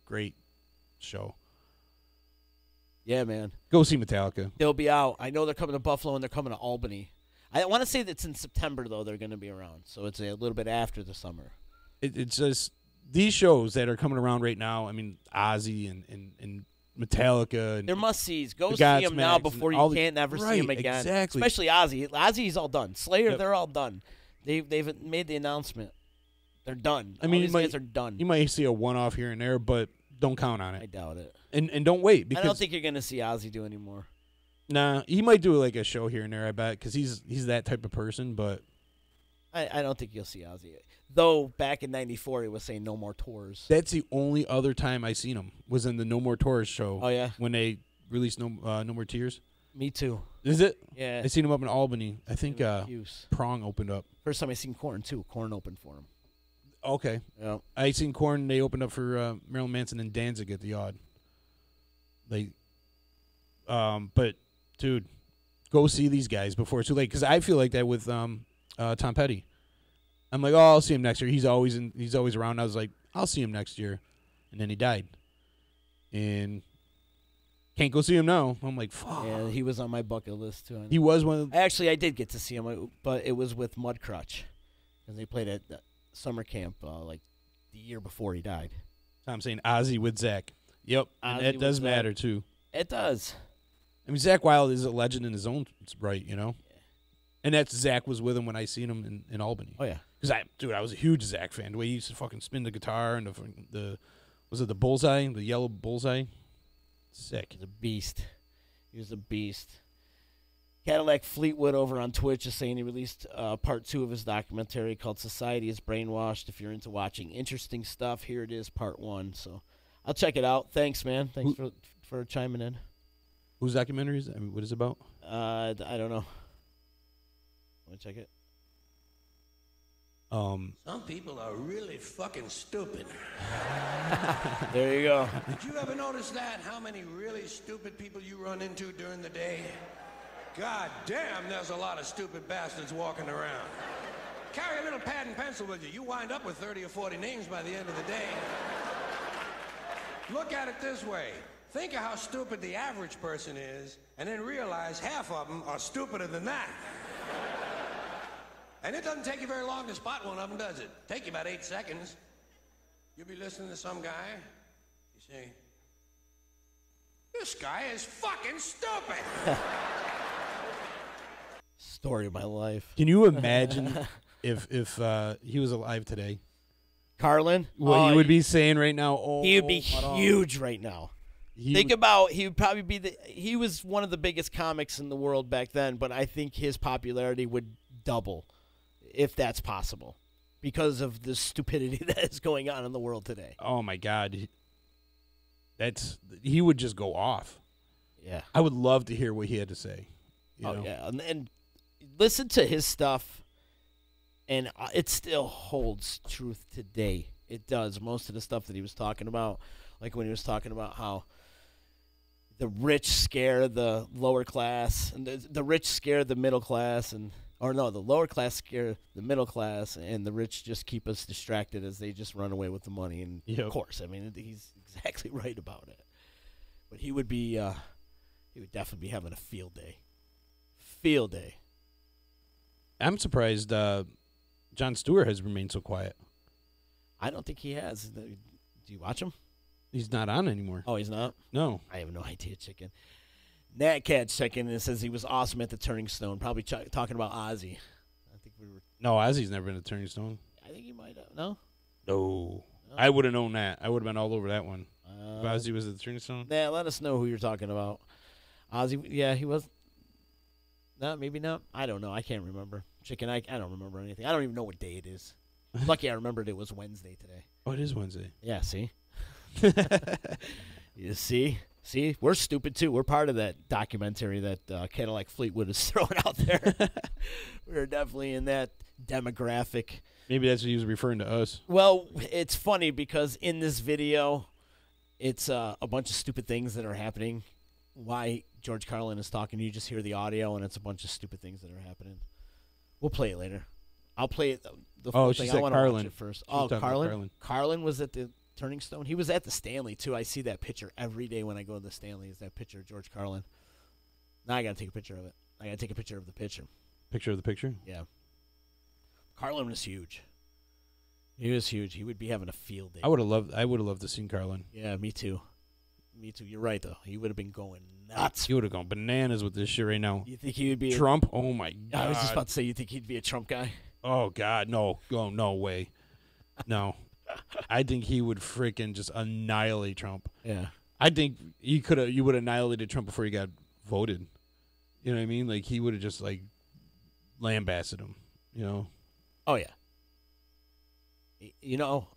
Great show. Yeah, man. Go see Metallica. They'll be out. I know they're coming to Buffalo and they're coming to Albany. I want to say that's in September though. They're going to be around, so it's a little bit after the summer. It's just these shows that are coming around right now. I mean, Ozzy and Metallica. And They're must-sees. Go the see them now Godsmacks before and all you the- can't never see Right, them again. exactly. Especially Ozzy. Ozzy's all done. Slayer, Yep. they're all done. They've made the announcement. They're done. I mean, all these guys are done. You might see a one-off here and there, but don't count on I it. doubt it. And don't wait I because don't think you're going to see Ozzy do anymore. nah, he might do like a show here and there. I bet because he's that type of person. But I don't think you'll see Ozzy. Though back in '94, he was saying no more tours. that's the only other time I seen him was in the No More Tours show. Oh yeah, when they released No More Tears. me too. Is it? Yeah, I seen him up in Albany. I think Hughes. Prong opened up. First time I seen Korn too. Korn opened for him. Okay. Yeah. I seen Korn. They opened up for Marilyn Manson and Danzig at the Odd. But dude, go see these guys before it's too late. Because I feel like that with Tom Petty. I'm like, oh, I'll see him next year. He's always around. I was like, I'll see him next year, and then he died, and can't go see him now. I'm like, fuck. Yeah, he was on my bucket list too. He was one of Actually, I did get to see him, but it was with Mudcrutch, because they played at summer camp like the year before he died. I'm saying Ozzy with Zach. Yep, and Ozzy that with does Zach. matter too. It does. I mean, Zach Wilde is a legend in his own right, you know. And that's Zach was with him when I seen him in Albany. Oh yeah, because I was a huge Zach fan. The way he used to fucking spin the guitar and the was it the bullseye, the yellow bullseye? Sick. he's a beast. He was a beast. Cadillac Fleetwood over on Twitch is saying he released part 2 of his documentary called "Society is Brainwashed." If you're into watching interesting stuff, here it is, part 1. So I'll check it out. Thanks, man. Thanks for chiming in. Whose documentary is it? I mean, what is it about? I don't know. Want to check it? Some people are really fucking stupid. There you go. Did you ever notice that? How many really stupid people you run into during the day? God damn, there's a lot of stupid bastards walking around. Carry a little pad and pencil with you. You wind up with 30 or 40 names by the end of the day. Look at it this way. Think of how stupid the average person is, and then realize half of them are stupider than that. And it doesn't take you very long to spot one of them, does it? Take you about 8 seconds. You'll be listening to some guy. You say, this guy is fucking stupid. Story of my life. Can you imagine if he was alive today? Carlin? What he would be saying right now? Oh, He would be huge right now. Think about, he would probably be he was one of the biggest comics in the world back then, but I think his popularity would double, if that's possible, because of the stupidity that is going on in the world today. Oh my God, he would just go off. Yeah, I would love to hear what he had to say. You know? Yeah, and listen to his stuff, and it still holds truth today. It does. Most of the stuff that he was talking about, like when he was talking about how the rich scare the lower class, and the rich scare the middle class, the lower class scare the middle class, and the rich just keep us distracted as they just run away with the money. And of course, I mean, he's exactly right about it. But he would definitely be having a field day. Field day. I'm surprised Jon Stewart has remained so quiet. I don't think he has. Do you watch him? He's not on anymore. Oh, he's not? No. I have no idea, Chicken. Nat Cat's checking and says he was awesome at the Turning Stone. Probably talking about Ozzy. I think we were. No, Ozzy's never been a Turning Stone. I think he might have. No? No. I would have known that. I would have been all over that one. If Ozzy was at the Turning Stone? Yeah, let us know who you're talking about. Ozzy, yeah, he was. No, maybe not. I don't know. I can't remember. Chicken, I don't remember anything. I don't even know what day it is. Lucky I remembered it was Wednesday today. Oh, it is Wednesday. Yeah, see? You see? See? We're stupid, too. We're part of that documentary that Cadillac Fleetwood is throwing out there. We're definitely in that demographic. Maybe that's what he was referring to us. Well, it's funny because in this video, it's a bunch of stupid things that are happening. Why George Carlin is talking, you just hear the audio, and it's a bunch of stupid things that are happening. We'll play it later. I'll play it the full thing. She I said want to Carlin. watch it first. She was talking about Carlin? Carlin was at the Turning Stone. He was at the Stanley, too. I see that picture every day when I go to the Stanley, is that picture of George Carlin. Now I got to take a picture of it. I got to take a picture of the picture. Picture of the picture? Yeah. Carlin was huge. He was huge. He would be having a field day. I would have loved to see Carlin. Yeah, me too. Me too. You're right, though. He would have been going nuts. He would have gone bananas with this shit right now. You think he would be Trump? Oh my God! I was just about to say, you think he'd be a Trump guy? Oh God, no! Oh no way! No, I think he would freaking just annihilate Trump. Yeah, I think you would have annihilated Trump before he got voted. You know what I mean? Like he would have just like lambasted him. You know? Oh yeah. You know,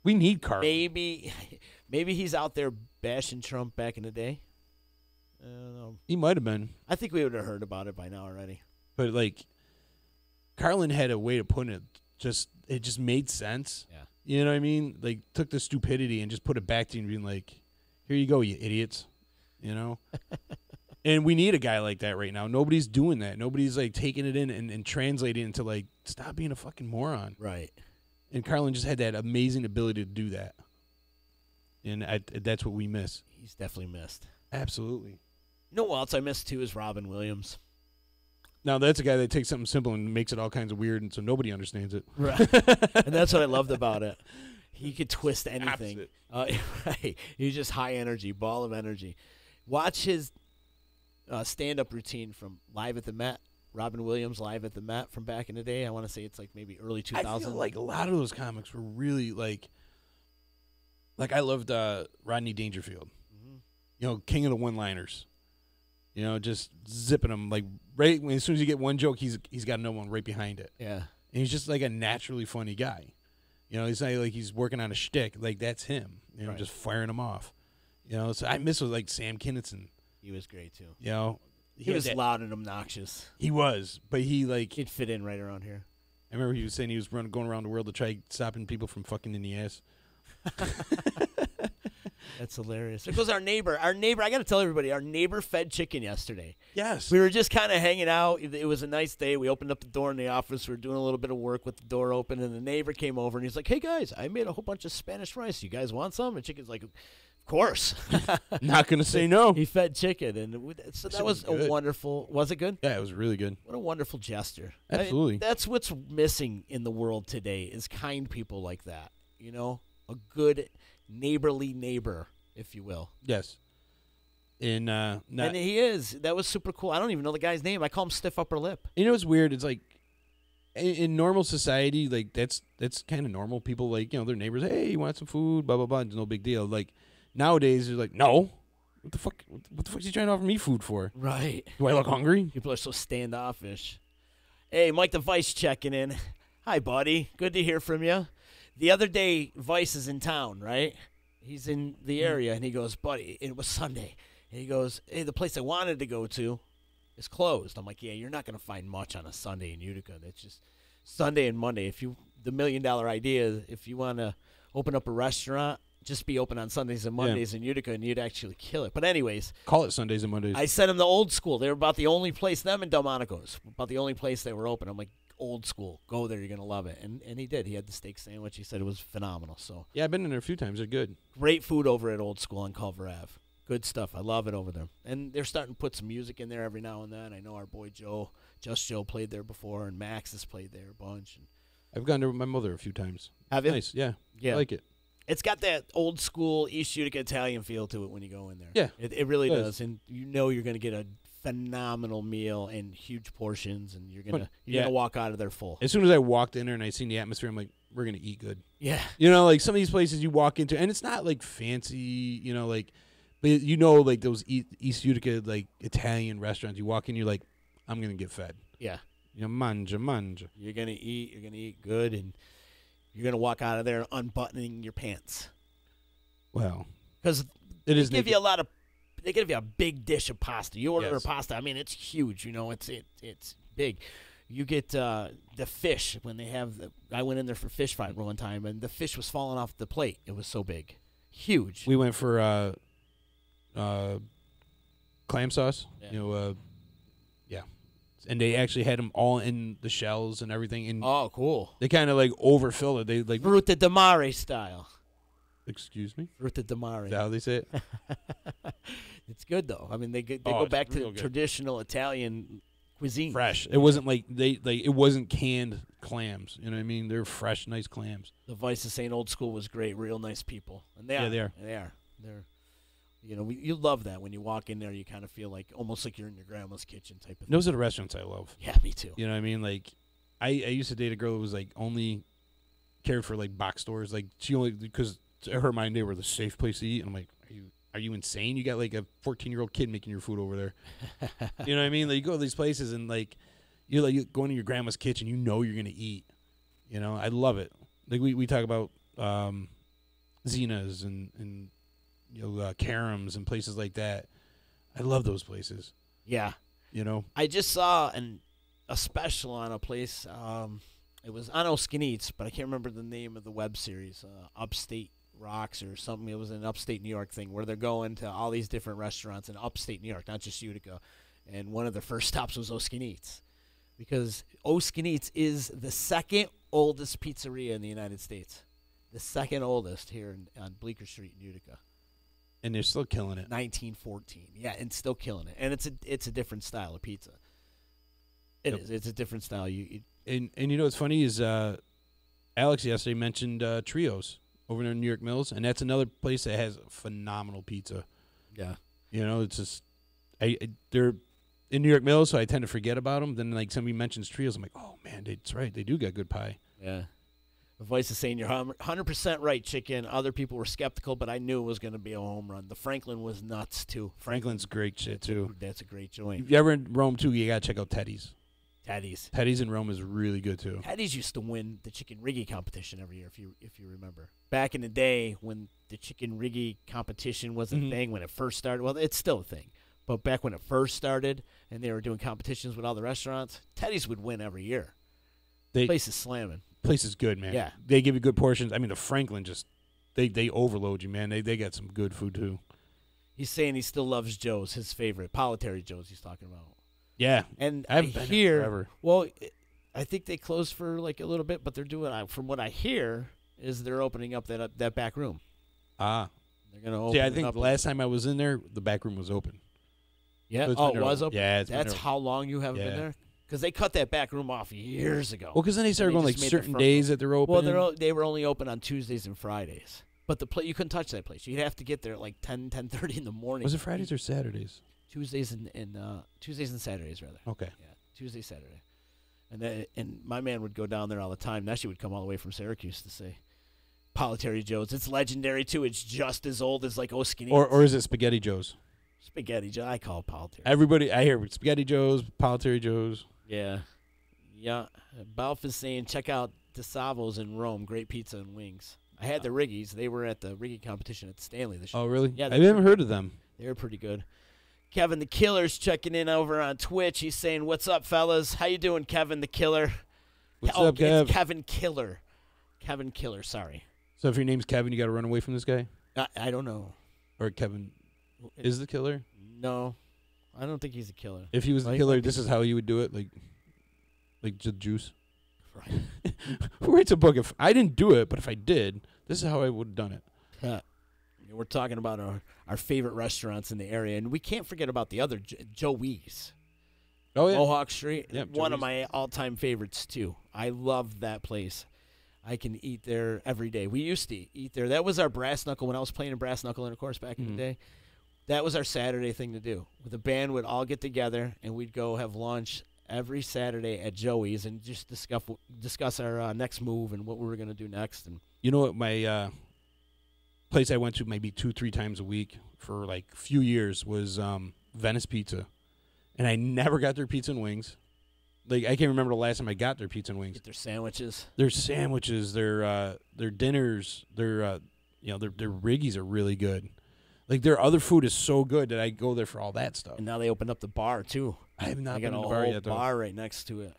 we need Carlin. Maybe he's out there bashing Trump back in the day. I don't know. He might have been. I think we would have heard about it by now already. But like, Carlin had a way to put it. It just made sense. Yeah. You know what I mean? Like, took the stupidity and just put it back to you and being like, "Here you go, you idiots." You know. And we need a guy like that right now. Nobody's doing that. Nobody's like taking it in and translating it into like, stop being a fucking moron. Right. And Carlin just had that amazing ability to do that. And that's what we miss. He's definitely missed. Absolutely. You know what else I miss too is Robin Williams. Now that's a guy that takes something simple and makes it all kinds of weird, and so nobody understands it. Right. And that's what I loved about it. He could twist anything. Right. He's just high energy, ball of energy. Watch his stand-up routine from Live at the Met. Robin Williams Live at the Met from back in the day. I want to say it's like maybe early 2000s. I feel like a lot of those comics were really like I loved Rodney Dangerfield. Mm-hmm. You know, king of the one-liners. You know, just zipping them like right as soon as you get one joke, he's got another one right behind it. Yeah, and he's just like a naturally funny guy. You know, he's not like he's working on a shtick. Like that's him. You know, right. Just firing them off. You know, so I miss like Sam Kinison. He was great too. You know, he was loud and obnoxious. He was, but he'd fit in right around here. I remember he was saying he was going around the world to try stopping people from fucking in the ass. That's hilarious. There goes our neighbor. Our neighbor, I got to tell everybody, our neighbor fed chicken yesterday. Yes. We were just kind of hanging out. It was a nice day. We opened up the door in the office. We were doing a little bit of work with the door open, and the neighbor came over, and he's like, "Hey, guys, I made a whole bunch of Spanish rice. You guys want some?" And chicken's like, "Of course." Not going to say no. He fed chicken, and so that was a wonderful – was it good? Yeah, it was really good. What a wonderful gesture. Absolutely. That's what's missing in the world today is kind people like that, you know, a good neighborly neighbor, if you will. Yes. And he is. That was super cool. I don't even know the guy's name. I call him Stiff Upper Lip. You know what's weird? It's like in normal society, like that's kind of normal. People like, you know, their neighbors, hey, you want some food? Blah, blah, blah. It's no big deal. Like nowadays, they're like, no. What the fuck? What the fuck is he trying to offer me food for? Right. Do I look hungry? People are so standoffish. Hey, Mike the Vice checking in. Hi, buddy. Good to hear from you. The other day, Vice is in town, right? He's in the area, and he goes, buddy, it was Sunday. And he goes, hey, the place I wanted to go to is closed. I'm like, yeah, you're not going to find much on a Sunday in Utica. That's just Sunday and Monday. The $1 million idea, if you want to open up a restaurant, just be open on Sundays and Mondays in Utica, and you'd actually kill it. But anyways. Call it Sundays and Mondays. I sent him to Old School. They were about the only place, them and Delmonico's, about the only place they were open. I'm like, Old School. Go there. You're going to love it. And he did. He had the steak sandwich. He said it was phenomenal. So yeah, I've been in there a few times. They're good. Great food over at Old School on Culver Ave. Good stuff. I love it over there. And they're starting to put some music in there every now and then. I know our boy Joe, Just Joe, played there before, and Max has played there a bunch. And I've gone there with my mother a few times. Have you? Nice. Yeah. Yeah. I like it. It's got that old school East Utica Italian feel to it when you go in there. Yeah. It really does. And you know you're going to get a phenomenal meal and huge portions, and you're gonna walk out of there full. As soon as I walked in there and I seen the atmosphere, I'm like, we're gonna eat good. Yeah, you know, like some of these places you walk into, and it's not like fancy, you know, like, but you know, like those East Utica like Italian restaurants. You walk in, you're like, I'm gonna get fed. Yeah, you know, mangia. You're gonna eat good, and you're gonna walk out of there unbuttoning your pants. Well, because they give you a lot of. They give you a big dish of pasta. You order a pasta. I mean, it's huge. You know, it's big. You get the fish when they have. I went in there for fish fry one time, and the fish was falling off the plate. It was so big, huge. We went for clam sauce. Yeah. You know, and they actually had them all in the shells and everything. And oh, cool. They kind of like overfill it. They like Fruta de Mare style. Excuse me? Fruta de Mare. Is that how they say it? It's good though. I mean, they go back to traditional Italian cuisine. Fresh. It wasn't like it wasn't canned clams. You know what I mean? They're fresh, nice clams. The Vice of St. Old School was great. Real nice people, and they are. They are. They are. They're You know, you love that when you walk in there. You kind of feel like almost like you're in your grandma's kitchen type of thing. Those are the restaurants I love. Yeah, me too. You know what I mean? Like, I used to date a girl who was like only cared for like box stores. Like she only because to her mind they were the safe place to eat. And I'm like, are you insane? You got like a 14-year-old kid making your food over there. You know what I mean? Like you go to these places and like you're going to your grandma's kitchen. You know you're gonna eat. You know, I love it. Like we talk about Zena's and Karam's and places like that. I love those places. Yeah. You know, I just saw a special on a place. It was on Oskinets, but I can't remember the name of the web series. Upstate Rocks or something. It was an upstate New York thing where they're going to all these different restaurants in upstate New York, not just Utica. And one of their first stops was Oskinets, because Oskinets is the second oldest pizzeria in the United States. The second oldest here on Bleecker Street in Utica. And they're still killing it. 1914. Yeah, and still killing it. And it's a different style of pizza. It is. It's a different style. And you know what's funny is Alex yesterday mentioned Trios over there in New York Mills, and that's another place that has phenomenal pizza. Yeah. You know, it's just they're in New York Mills, so I tend to forget about them. Then like somebody mentions Trios, I'm like, oh man, that's right. They do got good pie. Yeah. The voice is saying you're 100% right, Chicken. Other people were skeptical, but I knew it was going to be a home run. The Franklin was nuts, too. Franklin's great shit, too. That's a great joint. If you're ever in Rome, too, you got to check out Teddy's. Teddy's in Rome is really good, too. Teddy's used to win the Chicken Riggy competition every year, if you remember. Back in the day when the Chicken Riggy competition was a thing, when it first started. Well, it's still a thing. But back when it first started and they were doing competitions with all the restaurants, Teddy's would win every year. The place is slamming. Place is good, man. Yeah. They give you good portions. I mean, the Franklin just, they overload you, man. They got some good food, too. He's saying he still loves Joe's, his favorite. Politary Joe's he's talking about. Yeah. And I haven't been there forever. Well, I think they closed for like a little bit, but they're doing, from what I hear, is they're opening up that back room. Ah. They're going to open I think the last time I was in there, the back room was open. Yeah. It was open? Yeah. That's how long you haven't been there? Because they cut that back room off years ago. Well, because then they started going like certain days that they're open. Well, they were only open on Tuesdays and Fridays. But you couldn't touch that place. You'd have to get there at like 10:30 in the morning. Was it Fridays or Saturdays? Tuesdays and Saturdays, rather. Okay. Yeah, Tuesday, Saturday. And my man would go down there all the time. Now she would come all the way from Syracuse to say, Politary Joe's. It's legendary, too. It's just as old as like Oskinets. Or is it Spaghetti Joe's? Spaghetti Joe. I call it Politary. Everybody, I hear Spaghetti Joe's, Politary Joe's. Yeah. Yeah. Balf is saying, check out DeSavo's in Rome. Great pizza and wings. I had the Riggies. They were at the Riggy competition at Stanley this year. Oh, really? Yeah. I haven't heard of them. They were pretty good. Kevin the Killer's checking in over on Twitch. He's saying, what's up, fellas? How you doing, Kevin the Killer? What's up, Kev? It's Kevin Killer. Kevin Killer, sorry. So if your name's Kevin, you got to run away from this guy? I don't know. Or Kevin is the killer? No. I don't think he's a killer. If he was the killer, this is how you would do it? Like the juice? Right. Who writes a book? If I didn't do it, but if I did, this is how I would have done it. We're talking about our favorite restaurants in the area, and we can't forget about the other Joey's. Oh, yeah. Mohawk Street. Yep, one Joey's. of my all-time favorites, too. I love that place. I can eat there every day. We used to eat there. That was our brass knuckle when I was playing in brass knuckle, and of course, back in the day. That was our Saturday thing to do. The band would all get together, and we'd go have lunch every Saturday at Joey's and just discuss our next move and what we were going to do next. And you know what? My place I went to maybe 2-3 times a week for like a few years was Venice Pizza, and I never got their pizza and wings. Like I can't remember the last time I got their pizza and wings. Get their sandwiches. Their sandwiches, their dinners, their riggies are really good. Like their other food is so good that I go there for all that stuff. And now they opened up the bar too. I have not they been got in a the bar whole yet, though. bar right next to it.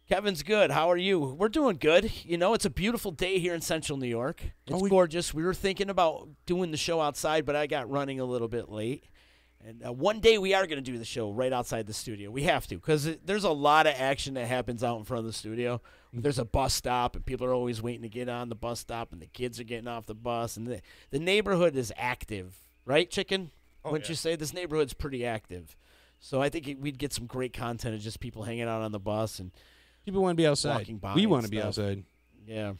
Kevin's good. How are you? We're doing good. You know, it's a beautiful day here in Central New York. It's gorgeous. We were thinking about doing the show outside, but I got running a little bit late. And one day we are going to do the show right outside the studio. We have to because there's a lot of action that happens out in front of the studio. There's a bus stop, and people are always waiting to get on the bus stop, and the kids are getting off the bus. And the neighborhood is active. Right, Chicken? Wouldn't you say this neighborhood's pretty active? So I think we'd get some great content of just people hanging out on the bus and people want to be outside. Walking by we and want to be stuff. outside. Yeah.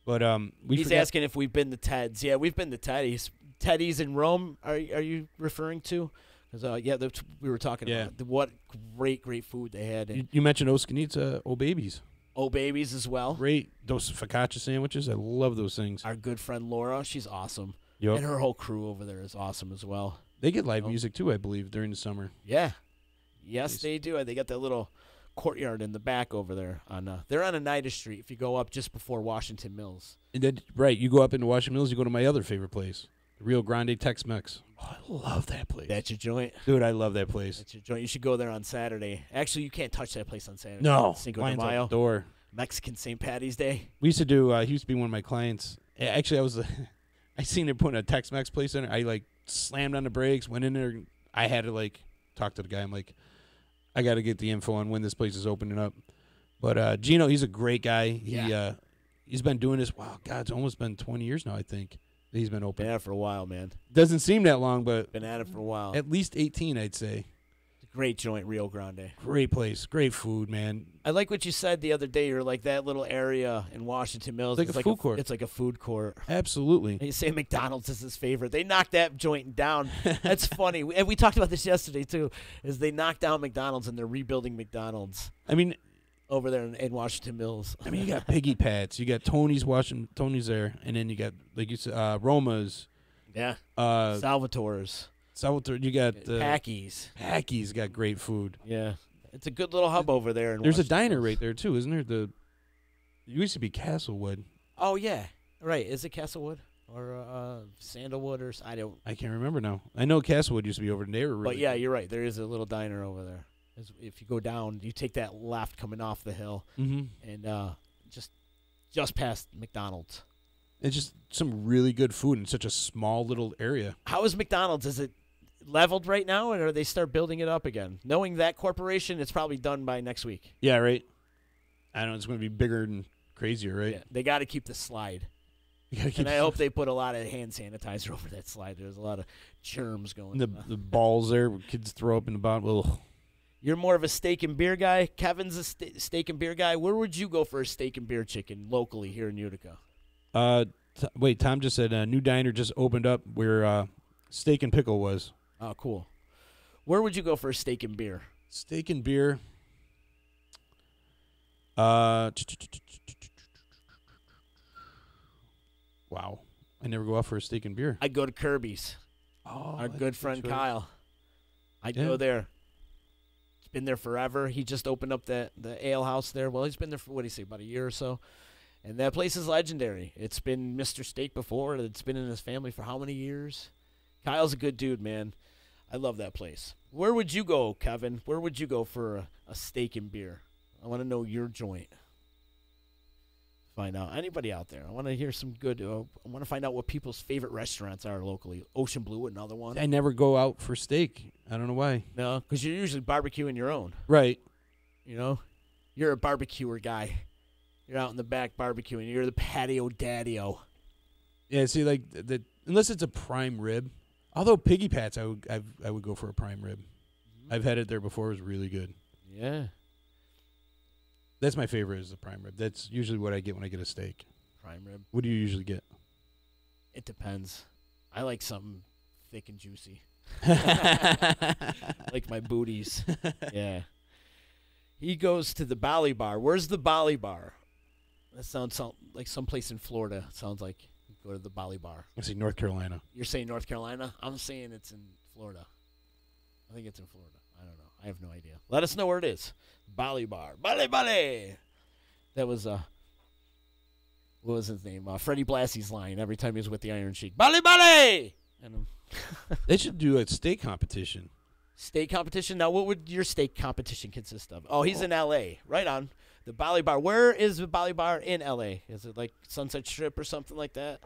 But he's asking if we've been to Ted's. Yeah, we've been to Teddy's. Teddy's in Rome. Are you referring to? Because we were talking about what great food they had. You mentioned Oskanitsa, Oh Babies. Oh Babies as well. Great. Those focaccia sandwiches. I love those things. Our good friend Laura, she's awesome. Yep. And her whole crew over there is awesome as well. They get live music too, I believe, during the summer. Yeah. Yes, they do. They got that little courtyard in the back over there. They're on Oneida Street if you go up just before Washington Mills. And then, right, you go up into Washington Mills, you go to my other favorite place, the Rio Grande Tex-Mex. Oh, I love that place. That's your joint? Dude, I love that place. That's your joint. You should go there on Saturday. Actually, you can't touch that place on Saturday. No. Cinco de Line's out Mayo. the door. Mexican St. Patty's Day. We used to do, he used to be one of my clients. Actually, I seen him putting a Tex-Mex place in it. I, slammed on the brakes, went in there. I had to, talk to the guy. I'm like, I got to get the info on when this place is opening up. But Gino, he's a great guy. He's been doing this. Wow, God, it's almost been 20 years now, I think, that he's been open. Been at it for a while, man. Doesn't seem that long, but been at it for a while. At least 18, I'd say. Great joint, Rio Grande. Great place. Great food, man. I like what you said the other day. You're like that little area in Washington Mills. It's like a food court. It's like a food court. Absolutely. And you say McDonald's is his favorite. They knocked that joint down. That's funny. And we talked about this yesterday, too, is they knocked down McDonald's and they're rebuilding McDonald's. I mean, over there in Washington Mills. I mean, you got Piggy Pat's. You got Tony's there. And then you got, like you said, Roma's. Yeah. Salvatore's. You got Packy's. Packy's got great food. Yeah, it's a good little hub over there. There's a diner right there too, isn't there? It used to be Castlewood. Oh yeah, right. Is it Castlewood or Sandalwood or I can't remember now. I know Castlewood used to be over there. But yeah, you're right. There is a little diner over there. If you go down, you take that left coming off the hill, and just past McDonald's. It's just some really good food in such a small little area. How is McDonald's? Is it leveled right now, or they start building it up again? Knowing that corporation, it's probably done by next week. Yeah, right. I don't know. It's going to be bigger and crazier, right? Yeah, they got to keep the slide. And I hope they put a lot of hand sanitizer over that slide. There's a lot of germs going. The balls there, where kids throw up in the bottom. Ugh. You're more of a steak and beer guy. Kevin's a steak and beer guy. Where would you go for a steak and beer chicken locally here in Utica? Wait, Tom just said a new diner just opened up where Steak and Pickle was. Oh, cool. Where would you go for a steak and beer? Steak and beer. Wow. I never go out for a steak and beer. I'd go to Kirby's. Oh, our good friend Kyle. I'd go there. He's been there forever. He just opened up the ale house there. Well, he's been there for, what do you say, about a year or so. And that place is legendary. It's been Mr. Steak before. It's been in his family for how many years? Kyle's a good dude, man. I love that place. Where would you go, Kevin? Where would you go for a steak and beer? I want to know your joint. Find out. Anybody out there? I want to hear some good. I want to find out what people's favorite restaurants are locally. Ocean Blue, another one. I never go out for steak. I don't know why. No, because you're usually barbecuing your own. Right. You know? You're a barbecuer guy. You're out in the back barbecuing. You're the patio daddy-o. Yeah, see, like, unless it's a prime rib. Although Piggy Pat's, I would go for a prime rib. Mm-hmm. I've had it there before. It was really good. Yeah. That's my favorite is the prime rib. That's usually what I get when I get a steak. Prime rib. What do you usually get? It depends. I like something thick and juicy. Like my booties. Yeah. He goes to the Bali Bar. Where's the Bali Bar? That sounds like someplace in Florida. It sounds like you go to the Bali Bar. I say North Carolina. You're saying North Carolina? I'm saying it's in Florida. I think it's in Florida. I don't know. I have no idea. Let us know where it is. Bali Bar. Bali. That was, what was his name? Freddie Blassie's line every time he was with the Iron Sheik. Bali! And they should do a steak competition. Steak competition? Now, what would your steak competition consist of? Oh, he's in L.A. Right on. The Bali Bar. Where is the Bali Bar in L.A.? Is it like Sunset Strip or something like that?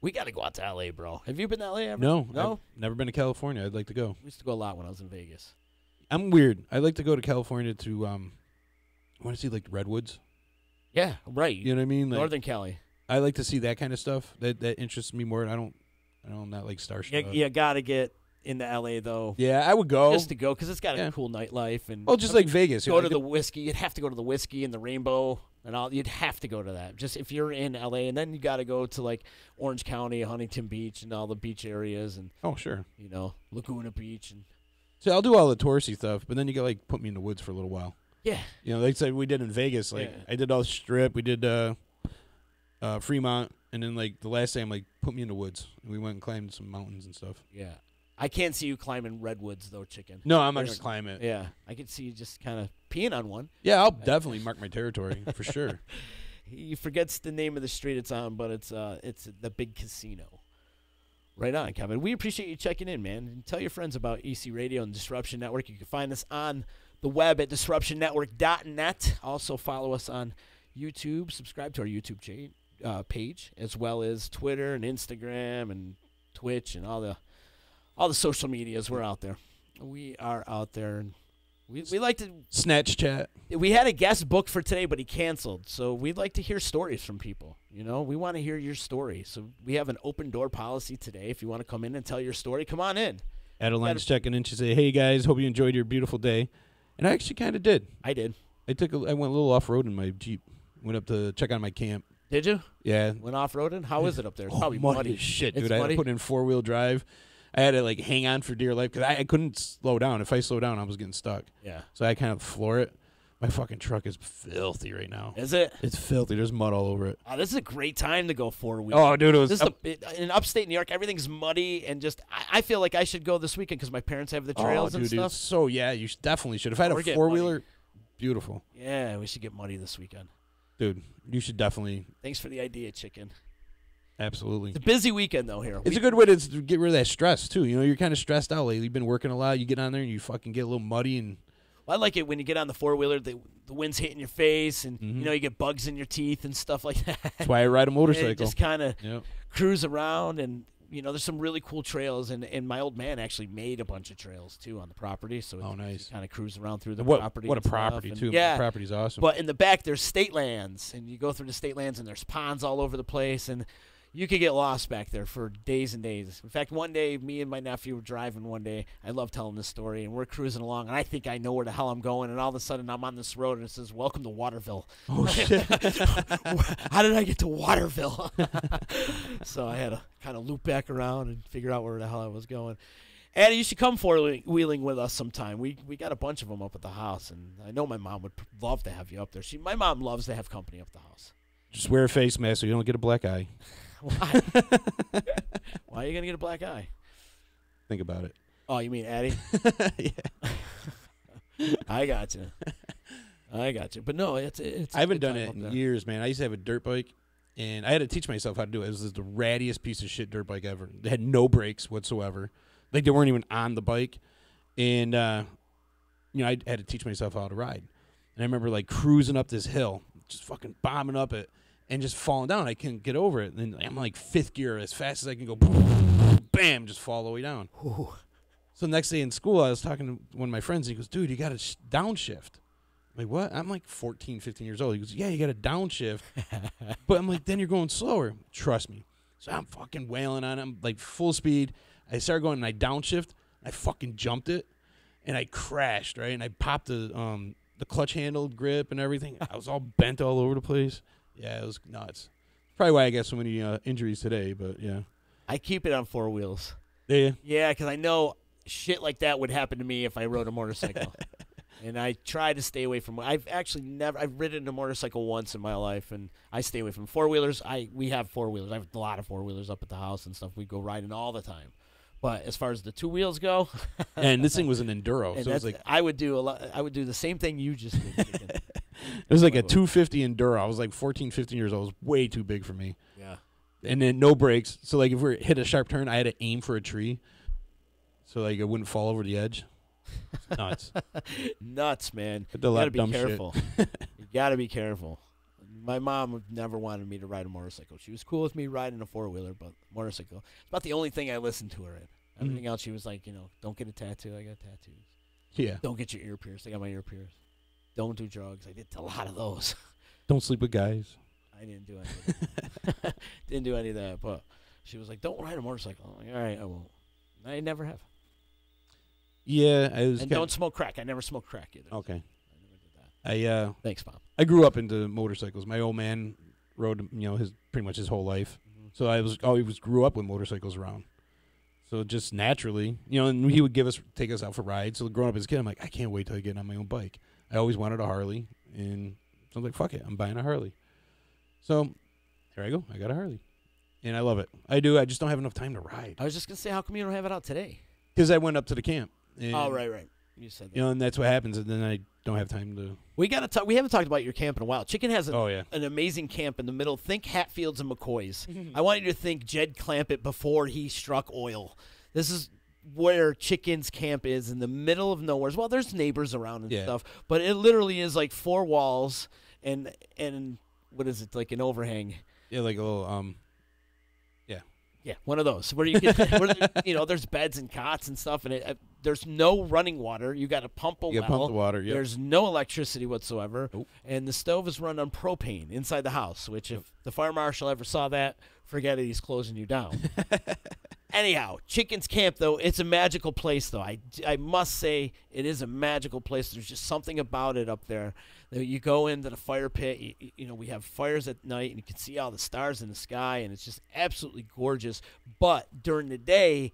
We got to go out to L.A., bro. Have you been to L.A. ever? No? I've never been to California. I'd like to go. We used to go a lot when I was in Vegas. I'm weird. I like to go to California to, I want to see, like, redwoods. Yeah, right. You know what I mean? Like, Northern Cali. I like to see that kind of stuff. That interests me more. I'm not like starstruck. You got to get into L.A., though. Yeah, I would go. Just to go, because it's got a cool nightlife. And just like Vegas. Go to the whiskey. You'd have to go to the whiskey and the Rainbow. And you'd have to go to that. Just if you're in LA, and then you got to go to like Orange County, Huntington Beach, and all the beach areas, and sure, Laguna Beach, and so I'll do all the touristy stuff, but then you got like put me in the woods for a little while. Yeah, like I said, we did in Vegas. Like I did all the Strip, we did Fremont, and then like the last day, I'm like, put me in the woods. And we went and climbed some mountains and stuff. Yeah, I can't see you climbing redwoods though, Chicken. No, I'm not gonna climb it. Yeah, I could see you just kind of peeing on one. Yeah, I'll definitely mark my territory for sure. He forgets the name of the street it's on, but it's the big casino. Right on, Kevin. We appreciate you checking in, man. And tell your friends about EC Radio and Disruption Network. You can find us on the web at disruptionnetwork.net. Also follow us on YouTube. Subscribe to our YouTube page, as well as Twitter and Instagram and Twitch and all the social medias. We're out there. We are out there, and we like to Snatch Chat. We had a guest booked for today, but he canceled. So we'd like to hear stories from people. We want to hear your story. So we have an open door policy today. If you want to come in and tell your story, come on in. Adeline's checking in. She said, "Hey guys, hope you enjoyed your beautiful day." And I actually kind of did. I did. I went a little off road in my Jeep. Went up to check on my camp. Did you? Yeah. Went off roading. How is it up there? It's probably muddy muddy as shit, It's dude. I had muddy? to put in 4-wheel drive. I had to like hang on for dear life because I couldn't slow down. If I slowed down, I was getting stuck. Yeah. So I kind of floor it. My fucking truck is filthy right now. Is it? It's filthy. There's mud all over it. Oh, this is a great time to go 4-wheel. Oh, dude, it was in upstate New York. Everything's muddy and just. I feel like I should go this weekend because my parents have the trails and stuff. So yeah, you definitely should. If I had a 4-wheeler, beautiful. Yeah, we should get muddy this weekend. Dude, you should definitely. Thanks for the idea, Chicken. Absolutely. It's a busy weekend, though, here. It's a good way to get rid of that stress, too. You're kind of stressed out lately. You've been working a lot. You get on there and you fucking get a little muddy. And I like it when you get on the 4-wheeler, the wind's hitting your face, and, you get bugs in your teeth and stuff like that. That's why I ride a motorcycle. And just kind of cruise around, and, there's some really cool trails. And my old man actually made a bunch of trails, too, on the property. So nice. Kind of cruise around through the property. What a and property, stuff. too. Yeah. The property's awesome. But in the back, there's state lands, and you go through the state lands, and there's ponds all over the place, and you could get lost back there for days and days. In fact, one day, me and my nephew were driving one day. I love telling this story, and we're cruising along, and I think I know where the hell I'm going, and all of a sudden, I'm on this road, and it says, "Welcome to Waterville." Oh, shit. How did I get to Waterville? So I had to kind of loop back around and figure out where the hell I was going. Addie, you should come four-wheeling with us sometime. We got a bunch of them up at the house, and I know my mom would love to have you up there. My mom loves to have company up at the house. Just wear a face mask so you don't get a black eye. Why? Why are you going to get a black eye? Think about it. Oh, you mean Addie? Yeah. I got you. But no, it's I haven't done it in years, man. I used to have a dirt bike, and I had to teach myself how to do it. It was the rattiest piece of shit dirt bike ever. They had no brakes whatsoever. Like, they weren't even on the bike. And, I had to teach myself how to ride. And I remember, like, cruising up this hill, just fucking bombing up it, and just falling down. I couldn't get over it. And then I'm like 5th gear as fast as I can go. Bam, just fall all the way down. Ooh. So the next day in school, I was talking to one of my friends. And he goes, "Dude, you got to downshift." I'm like, "What?" I'm like 14, 15 years old. He goes, "Yeah, you got to downshift." But I'm like, "Then you're going slower." Trust me. So I'm fucking wailing on him, like full speed. I started going, and I downshift. I fucking jumped it, and I crashed, right? And I popped the clutch handle grip and everything. I was all bent all over the place. Yeah, it was nuts. Probably why I got so many injuries today, but yeah. I keep it on 4 wheels. Yeah. Yeah, because I know shit like that would happen to me if I rode a motorcycle. And I try to stay away from. I've ridden a motorcycle once in my life, and I stay away from 4-wheelers. We have 4-wheelers. I have a lot of 4-wheelers up at the house and stuff. We go riding all the time. But as far as the 2 wheels go, and this thing was an enduro, so it was like I would do the same thing you just did. It was like a 250 enduro. I was like 14, 15 years old. It was way too big for me. Yeah. And then no brakes. So like if we hit a sharp turn, I had to aim for a tree, so like it wouldn't fall over the edge. Nuts. Nuts, man. You gotta be careful. You gotta be careful. My mom never wanted me to ride a motorcycle. She was cool with me riding a 4-wheeler, but motorcycle. It's about the only thing I listened to her in. Everything else, she was like, don't get a tattoo. I got tattoos. Yeah. Don't get your ear pierced. I got my ear pierced. Don't do drugs. I did a lot of those. Don't sleep with guys. I didn't do any of that. Didn't do any of that, but she was like, don't ride a motorcycle. I'm like, all right, I won't. I never have. Yeah, I was. And don't smoke crack. I never smoked crack either. Okay. I never did that. Thanks, Bob. I grew up into motorcycles. My old man rode, pretty much his whole life. So I grew up with motorcycles around. So just naturally, and he would take us out for rides. So growing up as a kid, I'm like, I can't wait till I get on my own bike. I always wanted a Harley, and so I was like, fuck it, I'm buying a Harley. So here I go. I got a Harley, and I love it. I do. I just don't have enough time to ride. I was just gonna say, how come you don't have it out today? Because I went up to the camp. And, right. You said that. And that's what happens, and then I don't have time to. We gotta talk. We haven't talked about your camp in a while. Chicken has an amazing camp in the middle. Think Hatfields and McCoys. I want you to think Jed Clampett before he struck oil. This is where Chicken's camp is, in the middle of nowhere. Well, there's neighbors around and stuff, but it literally is like 4 walls and what is it, like an overhang? Yeah, like a little Yeah, one of those where you can, there's beds and cots and stuff, and there's no running water. You got to pump a well. Pump the water. Yep. There's no electricity whatsoever, Nope. And the stove is run on propane inside the house. Which, if the fire marshal ever saw that, forget it. He's closing you down. Anyhow, Chicken's Camp, though, it's a magical place, though. I must say it is a magical place. There's just something about it up there. You go into the fire pit, we have fires at night, and you can see all the stars in the sky, and it's just absolutely gorgeous. But during the day,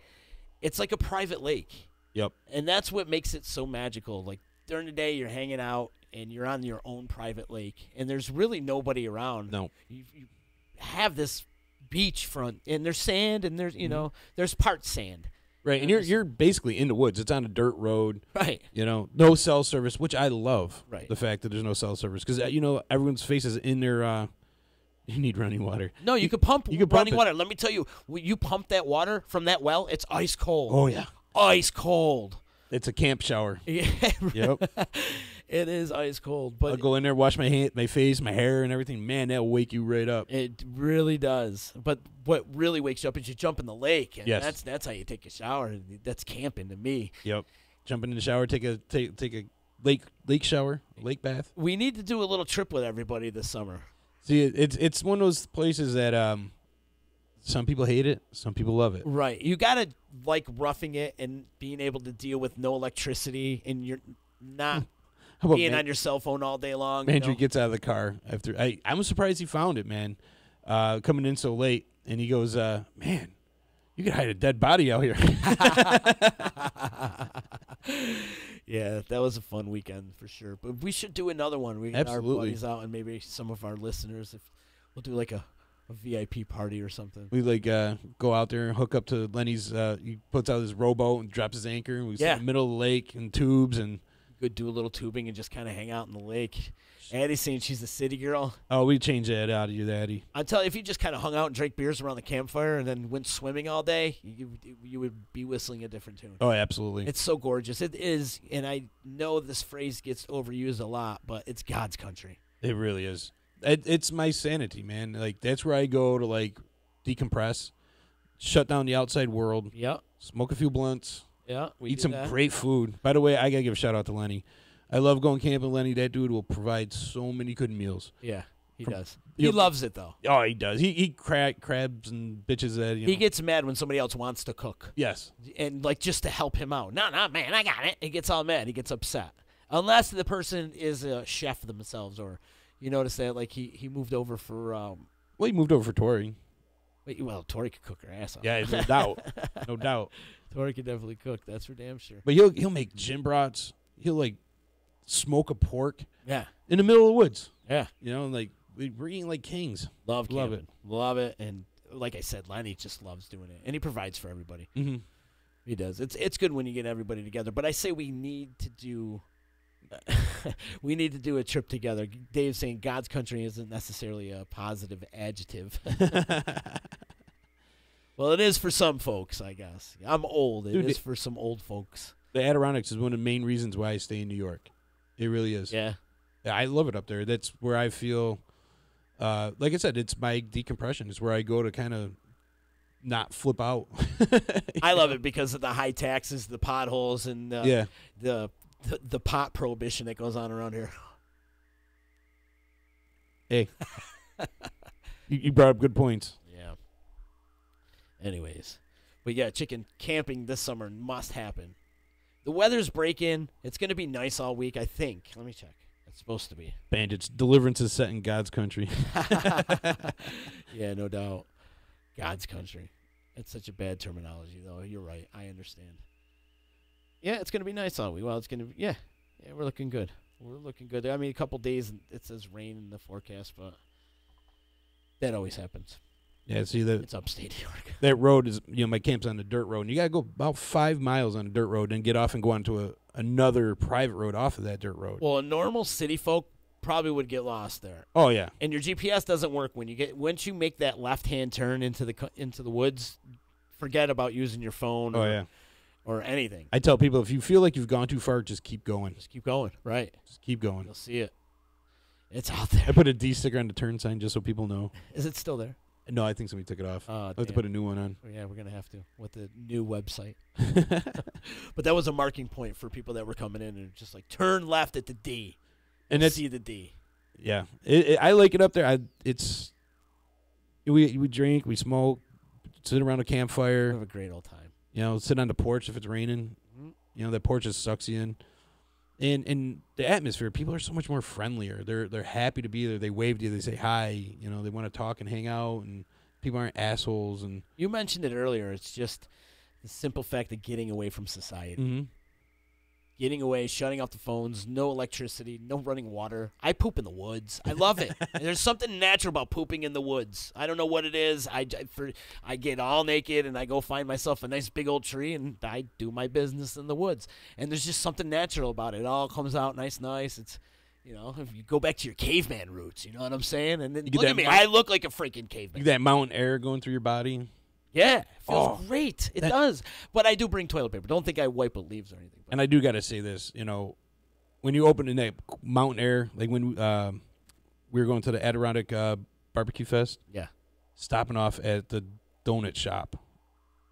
it's like a private lake. Yep. And that's what makes it so magical. Like, during the day, you're hanging out, and you're on your own private lake, and there's really nobody around. No. You have this beachfront, and there's sand, and there's there's part sand, right? And you're basically in the woods. It's on a dirt road, right? No cell service, which I love. Right. The fact that there's no cell service, because everyone's face is in their. You need running water. No, you could pump. You could running pump water. Let me tell you, when you pump that water from that well, it's ice cold. Oh yeah, ice cold. It's a camp shower. Yeah. Yep. It is ice cold. But I'll go in there, wash my face, my hair, and everything. Man, that'll wake you right up. It really does. But what really wakes you up is you jump in the lake. And yes. That's how you take a shower. That's camping to me. Yep. Jumping in the shower, take a lake shower, lake bath. We need to do a little trip with everybody this summer. See, it's one of those places that some people hate it, some people love it. Right. You got to like roughing it and being able to deal with no electricity, and you're not being on your cell phone all day long. Andrew gets out of the car after. I'm surprised he found it, man. Coming in so late, and he goes, "Man, you could hide a dead body out here." Yeah, that was a fun weekend for sure. But we should do another one. We get our buddies out, and maybe some of our listeners. If we'll do like a VIP party or something. We go out there and hook up to Lenny's. He puts out his rowboat and drops his anchor, and we sit in the middle of the lake and tubes and. Could do a little tubing and just kind of hang out in the lake. Addie's saying she's a city girl. Oh, we changed that out of you, Addie. I tell you, if you just kind of hung out and drank beers around the campfire and then went swimming all day, you would be whistling a different tune. Oh, absolutely. It's so gorgeous. It is, and I know this phrase gets overused a lot, but it's God's country. It really is. It's my sanity, man. Like, that's where I go to, decompress, shut down the outside world. Yep. Smoke a few blunts. Yeah, eat some great food. By the way, I got to give a shout-out to Lenny. I love going camping. Lenny, that dude will provide so many good meals. Yeah, he does. He loves it, though. Oh, he does. He crabs and bitches that, He gets mad when somebody else wants to cook. Yes. And, just to help him out. No, man, I got it. He gets all mad. He gets upset. Unless the person is a chef themselves, or you notice that, he moved over for... well, he moved over for Tori. Wait, well, Tori could cook her ass off. Yeah, no doubt. No doubt. Tori could definitely cook. That's for damn sure. But he'll make gin brats. He'll smoke a pork. Yeah. In the middle of the woods. Yeah. We're eating like kings. Love it. Love it. And like I said, Lenny just loves doing it, and he provides for everybody. Mm-hmm. He does. It's good when you get everybody together. But I say we need to do. We need to do a trip together. Dave's saying God's country isn't necessarily a positive adjective. Well, it is for some folks, I guess. I'm old. It is for some old folks. The Adirondacks is one of the main reasons why I stay in New York. It really is. Yeah. I love it up there. That's where I feel, like I said, it's my decompression. It's where I go to kind of not flip out. I love it because of the high taxes, the potholes, and the pot prohibition that goes on around here. Hey, you brought up good points. Yeah. Anyways, but yeah, chicken camping this summer must happen. The weather's breaking. It's going to be nice all week, I think. Let me check. I It's supposed to be. Bandits. Deliverance is set in God's country. Yeah, no doubt. God's country. It's such a bad terminology, though. You're right. I understand. Yeah, it's going to be nice all week. Well, it's going to be, yeah, we're looking good. We're looking good. I mean, a couple days, it says rain in the forecast, but that always happens. Yeah, see, it's upstate New York. That road is, my camp's on the dirt road, and you got to go about 5 miles on a dirt road and get off and go onto another private road off of that dirt road. Well, a normal city folk probably would get lost there. Oh, yeah. And your GPS doesn't work once you make that left-hand turn into the woods. Forget about using your phone. Or anything. I tell people, if you feel like you've gone too far, just keep going. Just keep going. Right. Just keep going. You'll see it. It's out there. I put a D sticker on the turn sign just so people know. Is it still there? No, I think somebody took it off. Oh, I have to put a new one on. Yeah, we're going to have to with the new website. But that was a marking point for people that were coming in and just like turn left at the D and see the D. Yeah. I like it up there. We drink, we smoke, sit around a campfire. Have a great old time. Sit on the porch if it's raining. That porch just sucks you in. And the atmosphere, people are so much more friendlier. They're happy to be there. They wave to you. They say hi. They want to talk and hang out. And people aren't assholes. And you mentioned it earlier. It's just the simple fact of getting away from society. Mm-hmm. Getting away, shutting off the phones, no electricity, no running water. I poop in the woods. I love it. There's something natural about pooping in the woods. I don't know what it is. I get all naked and I go find myself a nice big old tree and I do my business in the woods. And there's just something natural about it. It all comes out nice. It's, if you go back to your caveman roots, you know what I'm saying? And then look at me. I look like a freaking caveman. You get that mountain air going through your body. Yeah, it feels great. It does. But I do bring toilet paper. Don't think I wipe with leaves or anything. And I do got to say this, when you open in that mountain air, like when we were going to the Adirondack Barbecue Fest. Yeah. Stopping off at the donut shop.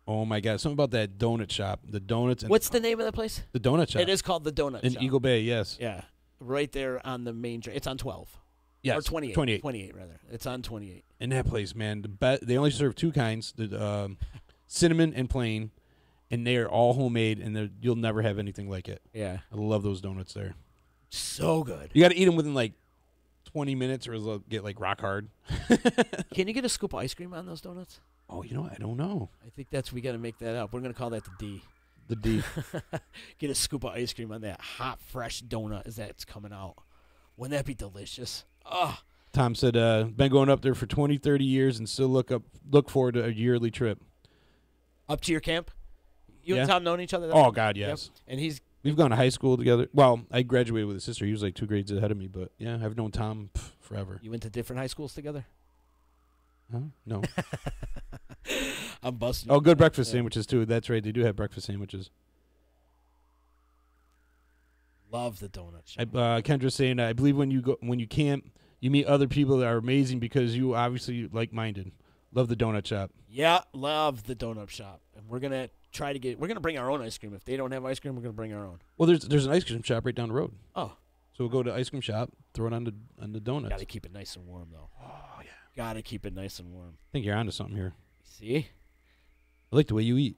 Oh, my God. Something about that donut shop. The donuts. What's the name of the place? The donut shop. It is called the donut shop. In Eagle Bay, yes. Yeah. Right there on the main drain. It's on 12. Yes. Or 28. 28. 28, rather. It's on 28. In that place, man, they only serve two kinds, the cinnamon and plain, and they are all homemade, and you'll never have anything like it. Yeah. I love those donuts there. So good. You got to eat them within, 20 minutes or they'll get, rock hard. Can you get a scoop of ice cream on those donuts? Oh, I don't know. I think we got to make that up. We're going to call that the D. The D. Get a scoop of ice cream on that hot, fresh donut as that's coming out. Wouldn't that be delicious? Oh. Tom said, been going up there for 20, 30 years and still look forward to a yearly trip. Up to your camp? You and Tom known each other? Oh, God, yes. Yep. And we've gone to high school together. Well, I graduated with his sister. He was 2 grades ahead of me, but yeah, I've known Tom forever. You went to different high schools together? Huh? No. I'm busting. Oh, good breakfast sandwiches, too. That's right. They do have breakfast sandwiches. Love the donut shop. Kendra's saying, I believe when you camp, you meet other people that are amazing because you obviously like-minded. Love the donut shop. Yeah, love the donut shop. And we're going to bring our own ice cream. If they don't have ice cream, we're going to bring our own. Well, there's an ice cream shop right down the road. Oh. So we'll go to the ice cream shop, throw it on the donuts. Got to keep it nice and warm, though. Oh, yeah. Got to keep it nice and warm. I think you're onto something here. See? I like the way you eat.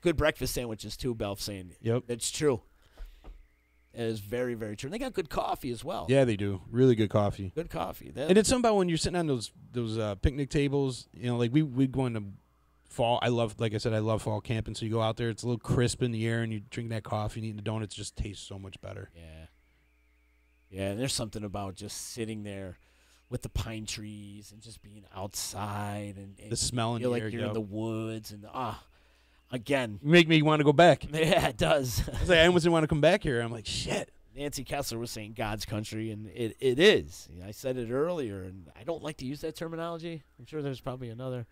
Good breakfast sandwiches, too, Belf saying. Yep. That's true. It is very, very true. And they got good coffee as well. Yeah, they do. Really good coffee. Good coffee. And it's something about when you're sitting on those picnic tables, we go into fall. I love fall camping. So you go out there, it's a little crisp in the air, and you drink that coffee and eating the donuts. It just tastes so much better. Yeah. Yeah, and there's something about just sitting there with the pine trees and just being outside. And the smell in the air. You're in the woods. And, again. You make me want to go back. Yeah, it does. I almost didn't want to come back here. I'm like, shit. Nancy Kessler was saying God's country, and it is. I said it earlier, and I don't like to use that terminology. I'm sure there's probably another.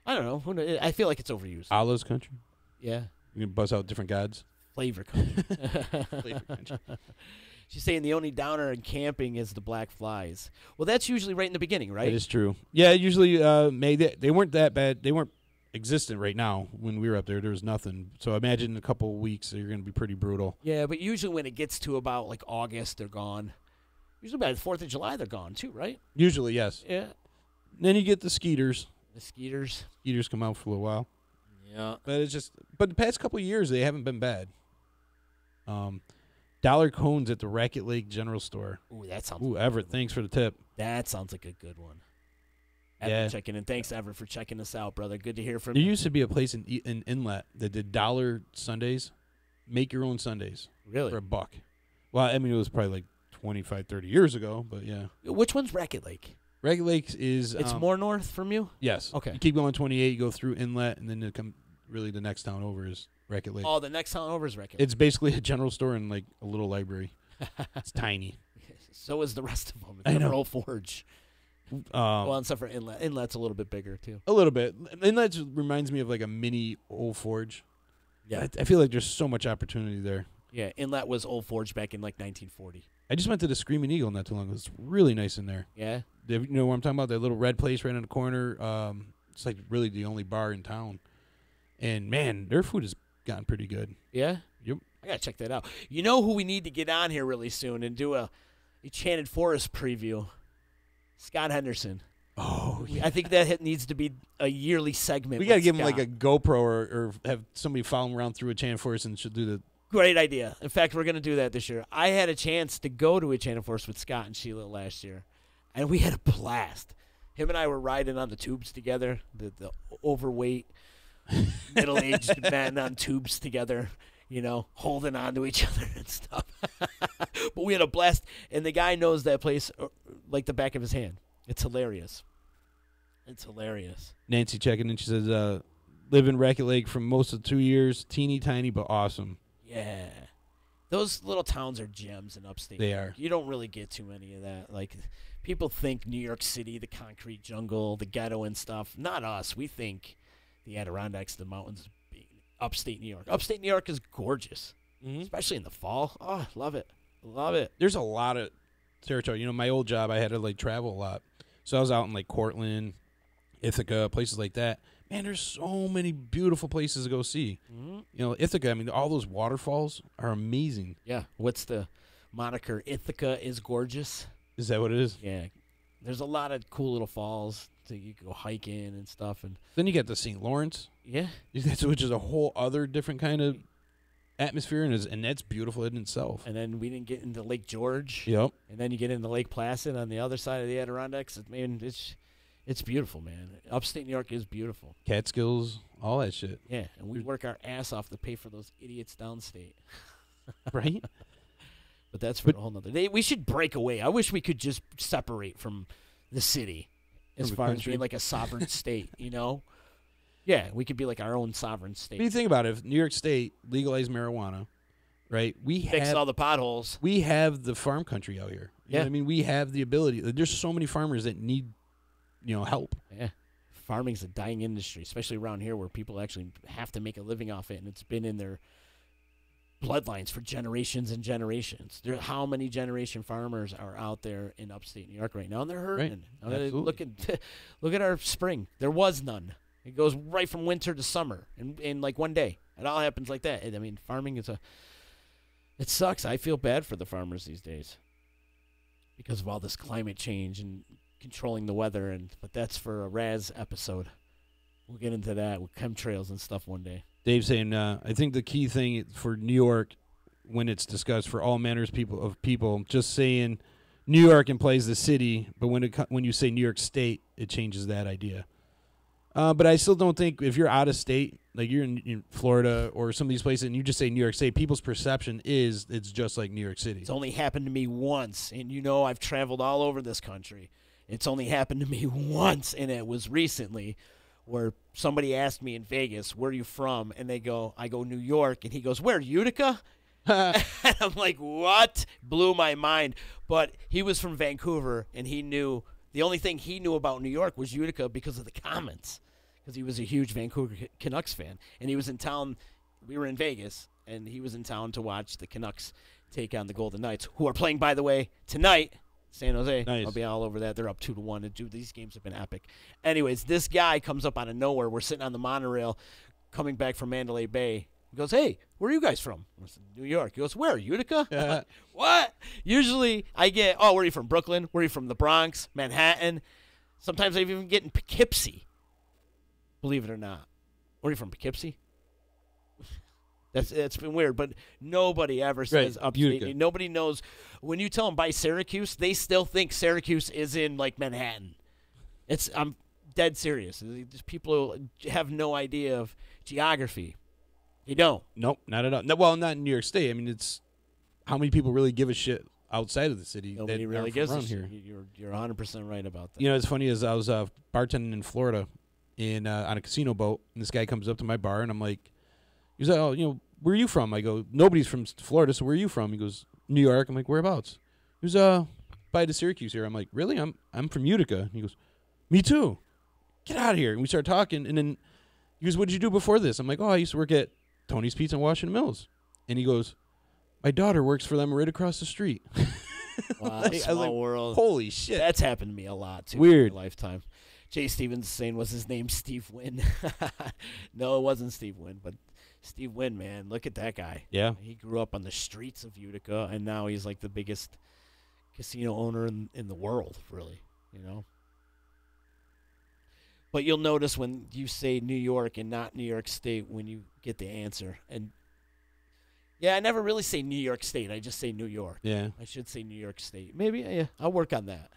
I don't know. I feel like it's overused. Allah's country? Yeah. You can buzz out different gods? Flavor country. Flavor country. She's saying the only downer in camping is the black flies. Well, that's usually right in the beginning, right? That is true. Yeah, usually they weren't that bad. They weren't existent right now. When we were up there was nothing. So I imagine in a couple of weeks they're going to be pretty brutal. Yeah, but usually when it gets to about August, they're gone. Usually by the 4th of July, they're gone too, right? Usually, yes. Yeah. And then you get the skeeters. The skeeters. Skeeters come out for a little while. Yeah. But the past couple of years they haven't been bad. dollar cones at the Racket Lake General Store. Ooh, that sounds. Ooh, Everett, thanks for the tip. That sounds like a good one. Everett checking in. Thanks, Everett, for checking us out, brother. Good to hear from you. There used to be a place in Inlet that did dollar Sundays, make your own Sundays. Really? For $1. Well, I mean, it was probably like 25, 30 years ago, but yeah. Which one's Racket Lake? Racket Lake is... It's more north from you? Yes. Okay. You keep going 28, you go through Inlet, and then you come really the next town over is Racket Lake. Oh, the next town over is Racket Lake. It's basically a general store and like a little library. It's tiny. So is the rest of them. I It's know. never Old Forge. Well, except for Inlet. Inlet's a little bit bigger, too. A little bit. Inlet reminds me of like a mini Old Forge. Yeah. I feel like there's so much opportunity there. Yeah, Inlet was Old Forge back in like 1940. I just went to the Screaming Eagle not too long ago. It's really nice in there. Yeah? You know what I'm talking about? That little red place right in the corner. It's like really the only bar in town. And, man, their food has gotten pretty good. Yeah? Yep. I got to check that out. You know who we need to get on here really soon and do a Enchanted Forest preview? Scott Henderson. Oh, yeah. I think that needs to be a yearly segment. We got to with give him Scott. like a GoPro or have somebody follow him around through a Enchanted Forest and should do the... Great idea. In fact, we're going to do that this year. I had a chance to go to Enchanted Forest with Scott and Sheila last year, and we had a blast. Him and I were riding on the tubes together, the overweight, middle-aged men on tubes together, you know, holding on to each other and stuff. But we had a blast, and the guy knows that place like the back of his hand. It's hilarious. It's hilarious. Nancy checking in. She says, live in Racket Lake for most of 2 years. Teeny tiny, but awesome. Yeah. Those little towns are gems in upstate. They New York. are. You don't really get too many of that. Like, people think New York City, the concrete jungle, the ghetto and stuff. Not us. We think the Adirondacks, the mountains, upstate New York. Upstate New York is gorgeous, especially in the fall. Oh, love it. Love it. There's a lot of territory. You know, my old job, I had to, like, travel a lot. So I was out in, like, Cortland, Ithaca, places like that. Man, there's so many beautiful places to go see. Mm-hmm. You know, Ithaca, I mean, all those waterfalls are amazing. Yeah. What's the moniker? Ithaca is gorgeous. Is that what it is? Yeah. There's a lot of cool little falls that you can go hike in and stuff. And Then you get the St. Lawrence, yeah. which is a whole other different kind of atmosphere, and that's beautiful in itself. And then we didn't get into Lake George. Yep. And then you get into Lake Placid on the other side of the Adirondacks. Man, it's beautiful, man. Upstate New York is beautiful. Catskills, all that shit. Yeah, and we work our ass off to pay for those idiots downstate. Right? But that's for a whole nother day. We should break away. I wish we could just separate from the city as From the far as country? being like a sovereign state, you know? Yeah, we could be like our own sovereign What do you state. think about it? If New York State legalized marijuana, right? Fix all the potholes. We have the farm country out here. You know Yeah. what I mean, we have the ability. There's so many farmers that need, help. Yeah. Farming's a dying industry, especially around here where people actually have to make a living off it, and it's been in their bloodlines for generations and generations. How many generation farmers are out there in upstate New York right now, and they're hurting. Right. I mean, Absolutely. look at our spring. There was none. It goes right from winter to summer in like one day. It all happens like that. I mean, farming is it sucks. I feel bad for the farmers these days because of all this climate change and controlling the weather, but that's for a Raz episode. We'll get into that with chemtrails and stuff one day. Dave's saying, I think the key thing for New York, when it's discussed for all manners of people, just saying New York implies the city, but when you say New York State, it changes that idea. But I still don't think if you're out of state, like you're in Florida or some of these places, and you just say New York State, people's perception is it's just like New York City. It's only happened to me once, and I've traveled all over this country. It's only happened to me once, and it was recently, where somebody asked me in Vegas, "Where are you from?" And I go New York, and he goes, "Where, Utica?" And I'm like, what? Blew my mind. But he was from Vancouver, and he knew the only thing he knew about New York was Utica because of the comments, because he was a huge Vancouver Canucks fan, and he was in town. We were in Vegas, and he was in town to watch the Canucks take on the Golden Knights, who are playing, by the way, tonight. San Jose. Nice. I'll be all over that. They're up 2-1. Dude, these games have been epic. Anyways, this guy comes up out of nowhere. We're sitting on the monorail coming back from Mandalay Bay. He goes, "Hey, where are you guys from?" I said, "New York." He goes, "Where? Utica?" I'm like, what? Usually I get, "Oh, where are you from? Brooklyn? Where are you from? The Bronx? Manhattan?" Sometimes I even get in Poughkeepsie. Believe it or not. Where are you from? Poughkeepsie? It's been weird, but nobody ever says upstate. Utica. Nobody knows. When you tell them by Syracuse, they still think Syracuse is in like Manhattan. I'm dead serious. Just people have no idea of geography. You don't. Nope, not at all. No, well, not in New York State. I mean, it's how many people really give a shit outside of the city? Nobody that really aren't gives from a around shit. here. You're 100% right about that. You know, it's funny as I was bartending in Florida on a casino boat, and this guy comes up to my bar, and I'm like, he's like, oh, you know, where are you from? I go, nobody's from Florida, so where are you from? He goes, New York. I'm like, whereabouts? He goes, by the Syracuse here. I'm like, really? I'm from Utica. He goes, me too. Get out of here. And we start talking, and then he goes, what did you do before this? I'm like, oh, I used to work at Tony's Pizza in Washington Mills. And he goes, my daughter works for them right across the street. Wow, I was small like, world. Holy shit. That's happened to me a lot, too. Weird. In my lifetime. Jay Stevens is saying, was his name Steve Wynn? No, it wasn't Steve Wynn, but Steve Wynn, man, look at that guy. Yeah. He grew up on the streets of Utica, and now he's like the biggest casino owner in the world, really, you know? But you'll notice when you say New York and not New York State when you get the answer. And, yeah, I never really say New York State. I just say New York. Yeah. I should say New York State. Maybe, yeah, I'll work on that.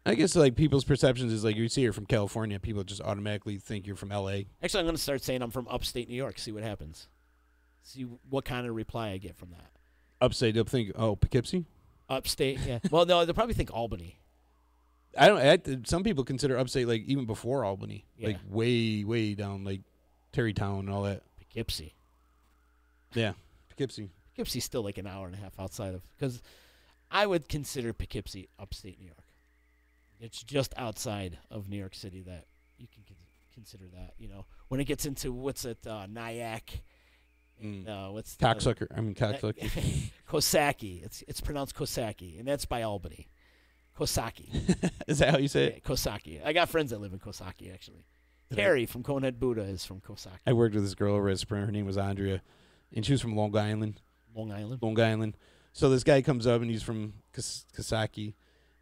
I guess like people's perceptions is like you see you're from California, people just automatically think you're from LA. Actually, I'm going to start saying I'm from upstate New York, see what happens. See what kind of reply I get from that. Upstate, they'll think, oh, Poughkeepsie? Upstate, yeah. Well, no, they'll probably think Albany. Some people consider upstate like even before Albany, Yeah. like way down, like Terrytown and all that. Poughkeepsie. Yeah, Poughkeepsie. Poughkeepsie's still like an hour and a half outside of, because I would consider Poughkeepsie upstate New York. It's just outside of New York City that you can consider that, you know. When it gets into, what's it, Nyack, what's Cocksucker. Coxsackie. It's pronounced Coxsackie, and that's by Albany. Coxsackie. Is that how you say it? Yeah, Coxsackie. I got friends that live in Coxsackie, actually. Carrie from Conehead Buddha is from Coxsackie. I worked with this girl over at Sprint. Her name was Andrea, and she was from Long Island. Long Island? Long Island. So this guy comes up, and he's from Coxsackie.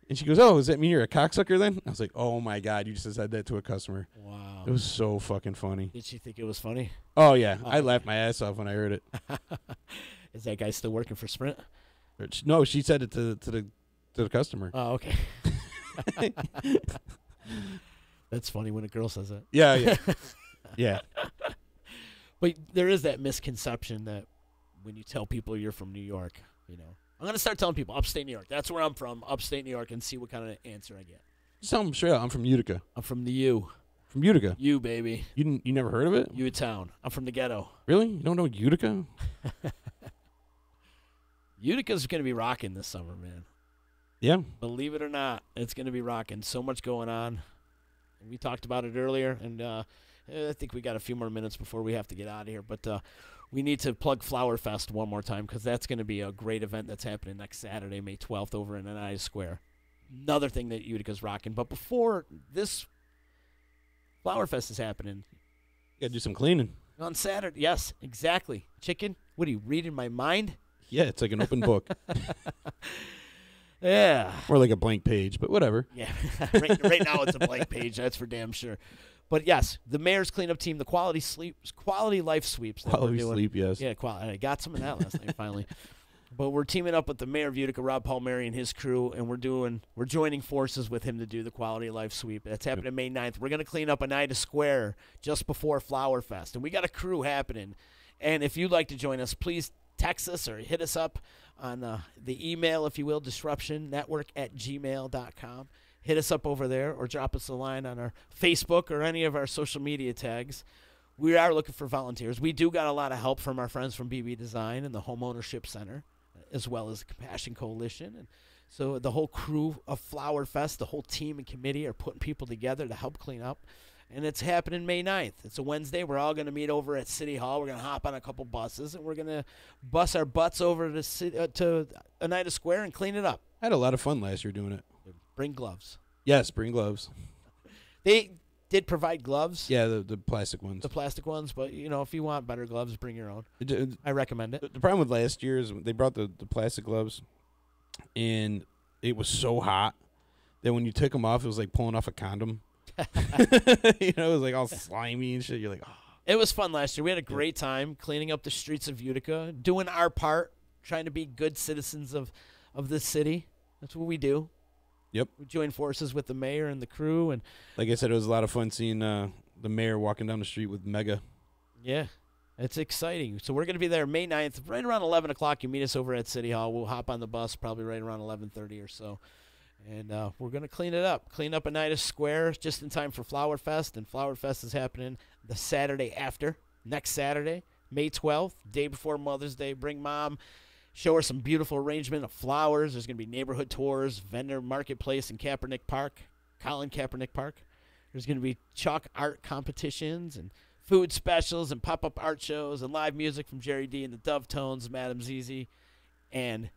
And she goes, oh, does that mean you're a cocksucker then? I was like, oh, my God, you just said that to a customer. Wow. It was so fucking funny. Did she think it was funny? Oh, yeah. I laughed my ass off when I heard it. Is that guy still working for Sprint? No, she said it to the customer. Oh, okay. That's funny when a girl says it. Yeah. Yeah. But there is that misconception that when you tell people you're from New York, you know. I'm going to start telling people upstate New York. That's where I'm from, upstate New York, and see what kind of answer I get. Just tell them straight out, I'm from Utica. I'm from the U. From Utica? U, baby. You never heard of it? U town. I'm from the ghetto. Really? You don't know Utica? Utica's going to be rocking this summer, man. Yeah. Believe it or not, it's going to be rocking. So much going on. And we talked about it earlier, and I think we got a few more minutes before we have to get out of here. But we need to plug Flower Fest one more time because that's going to be a great event that's happening next Saturday, May 12th, over in Oneida Square. Another thing that Utica's rocking. But before this Flower Fest is happening, You got to do some cleaning. on Saturday, yes, exactly. Chicken, what are you, reading my mind? Yeah, it's like an open book. Yeah. Or like a blank page, but whatever. Yeah, right now it's a blank page. That's for damn sure. But yes, the mayor's cleanup team, the quality life sweeps. That Quality we're doing. sleep, yes. Yeah, quality. I got some of that last night finally. But we're teaming up with the mayor of Utica, Rob Palmieri, and his crew, and we're joining forces with him to do the quality life sweep. That's happening May 9th. We're going to clean up Oneida Square just before Flower Fest, and we got a crew happening. And if you'd like to join us, please text us or hit us up on the email, if you will, disruptionnetwork@gmail.com. Hit us up over there or drop us a line on our Facebook or any of our social media tags. We are looking for volunteers. We do got a lot of help from our friends from BB Design and the Home Ownership Center, as well as the Compassion Coalition. And so the whole crew of Flower Fest, the whole team and committee are putting people together to help clean up. And it's happening May 9th. It's a Wednesday. We're all going to meet over at City Hall. We're going to hop on a couple buses, and we're going to bus our butts over to Oneida Square and clean it up. I had a lot of fun last year doing it. Bring gloves. Yes, bring gloves. They did provide gloves. Yeah, the plastic ones. The plastic ones, but, you know, if you want better gloves, bring your own. I recommend it. The problem with last year is they brought the plastic gloves, and it was so hot that when you took them off, it was like pulling off a condom. You know, it was like all slimy and shit. You're like, oh. It was fun last year. We had a great time cleaning up the streets of Utica, doing our part, trying to be good citizens of this city. That's what we do. Yep. We joined forces with the mayor and the crew. And like I said, it was a lot of fun seeing the mayor walking down the street with Mega. Yeah, it's exciting. So we're going to be there May 9th, right around 11 o'clock. You meet us over at City Hall. We'll hop on the bus probably right around 11:30 or so. And we're going to clean it up. Clean up Oneida Square just in time for Flower Fest. And Flower Fest is happening the Saturday after, next Saturday, May 12th, day before Mother's Day. Bring Mom. Show her some beautiful arrangement of flowers. There's going to be neighborhood tours, vendor marketplace in Kaepernick Park, Colin Kaepernick Park. There's going to be chalk art competitions and food specials and pop-up art shows and live music from Jerry D and the Dove Tones, Madam Zizi, and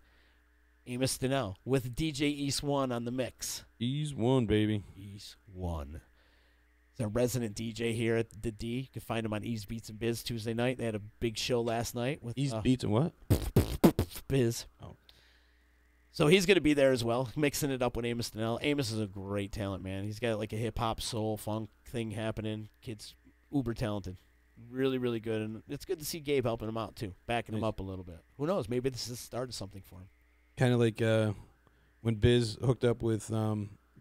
Amos Stenell with DJ East One on the mix. East One, baby. East One. He's our resident DJ here at the D. You can find him on East Beats and Bizz Tuesday night. They had a big show last night with East Beats and what? Bizz. Oh. So he's going to be there as well, mixing it up with Amos Stenell. Amos is a great talent, man. He's got like a hip-hop, soul, funk thing happening. Kid's uber talented. Really, really good. And it's good to see Gabe helping him out, too, backing him up a little bit. Who knows? Maybe this is the start of something for him. Kind of like when Bizz hooked up with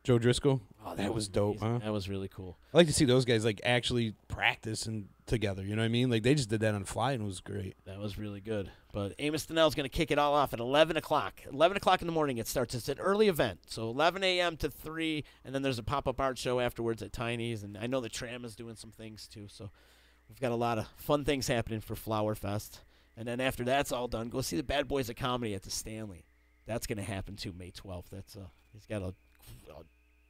Joe Driscoll. Oh, that was dope, huh? That was really cool. I like to see those guys like actually practice and together. You know what I mean? Like they just did that on the fly and it was great. That was really good. But Amos Stenell's going to kick it all off at 11 o'clock. 11 o'clock in the morning it starts. It's an early event. So 11 a.m. to 3, and then there's a pop-up art show afterwards at Tiny's. And I know the Tram is doing some things too. So we've got a lot of fun things happening for Flower Fest. And then after that's all done, go see the Bad Boys of Comedy at the Stanley. That's going to happen too, May 12th. That's he's got a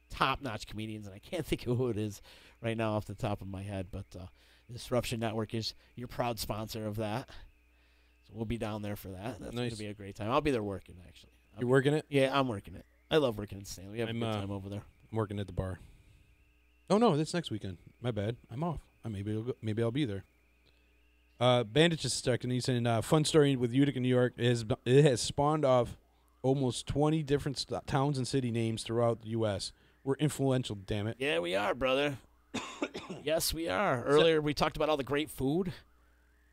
top-notch comedians, and I can't think of who it is right now off the top of my head. But Disruption Network is your proud sponsor of that. So we'll be down there for that. That's going to be a great time. I'll be there working, actually. You're working it? Yeah, I'm working it. I love working at Stanley. We have a good time over there. I'm working at the bar. Oh, no, that's next weekend. My bad. I'm off. Maybe I'll be there. Bandit just stuck, and he's saying, fun story with Utica, New York. It has spawned off almost 20 different towns and city names throughout the U.S. We're influential, damn it. Yeah, we are, brother. Yes, we are. Earlier, we talked about all the great food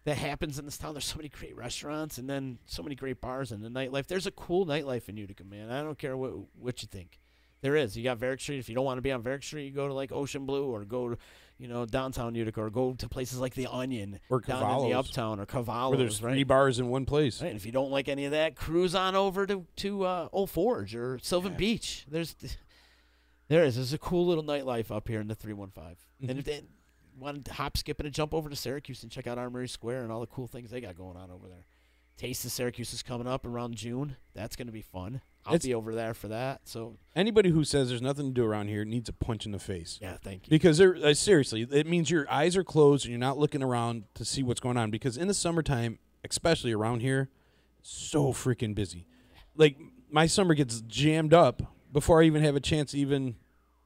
that happens in this town. There's so many great restaurants and then so many great bars and the nightlife. There's a cool nightlife in Utica, man. I don't care what you think. There is. You got Varick Street. If you don't want to be on Varick Street, you go to, like, Ocean Blue or go to, downtown Utica or go to places like the Onion or down Cavallo's. in the Uptown or Cavallo's. Where there's 3 bars in one place. Right, and if you don't like any of that, cruise on over to Old Forge or Sylvan Beach. There's a cool little nightlife up here in the 315. Mm-hmm. And if they want to hop, skip, and jump over to Syracuse and check out Armory Square and all the cool things they got going on over there. Taste of Syracuse is coming up around June. That's going to be fun. I'll be over there for that. So anybody who says there's nothing to do around here needs a punch in the face. Yeah, thank you. Because seriously, it means your eyes are closed and you're not looking around to see what's going on. Because in the summertime, especially around here, so freaking busy. Like my summer gets jammed up before I even have a chance to even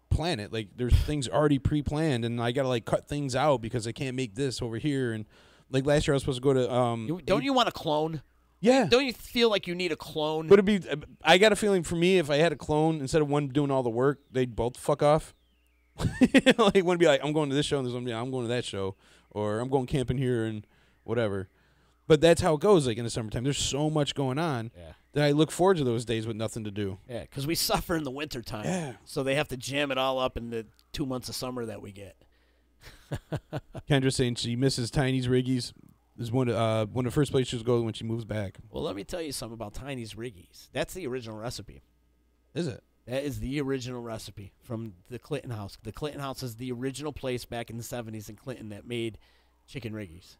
plan it. Like there's things already pre-planned, and I gotta like cut things out because I can't make this over here. And like last year, I was supposed to go to. Don't you want a clone? Yeah. Don't you feel like you need a clone? But I got a feeling for me, if I had a clone, instead of one doing all the work, they'd both fuck off. Like one would be like, I'm going to this show, and there's one be like, I'm going to that show, or I'm going camping here and whatever. But that's how it goes. Like in the summertime, there's so much going on that I look forward to those days with nothing to do. Yeah, because we suffer in the wintertime. Yeah. So they have to jam it all up in the 2 months of summer that we get. Kendra's saying she misses Tiny's Riggies. This is one of the first places she'll go when she moves back. Well, let me tell you something about Tiny's Riggies. That's the original recipe. Is it? That is the original recipe from the Clinton House. The Clinton House is the original place back in the 70s in Clinton that made chicken Riggies.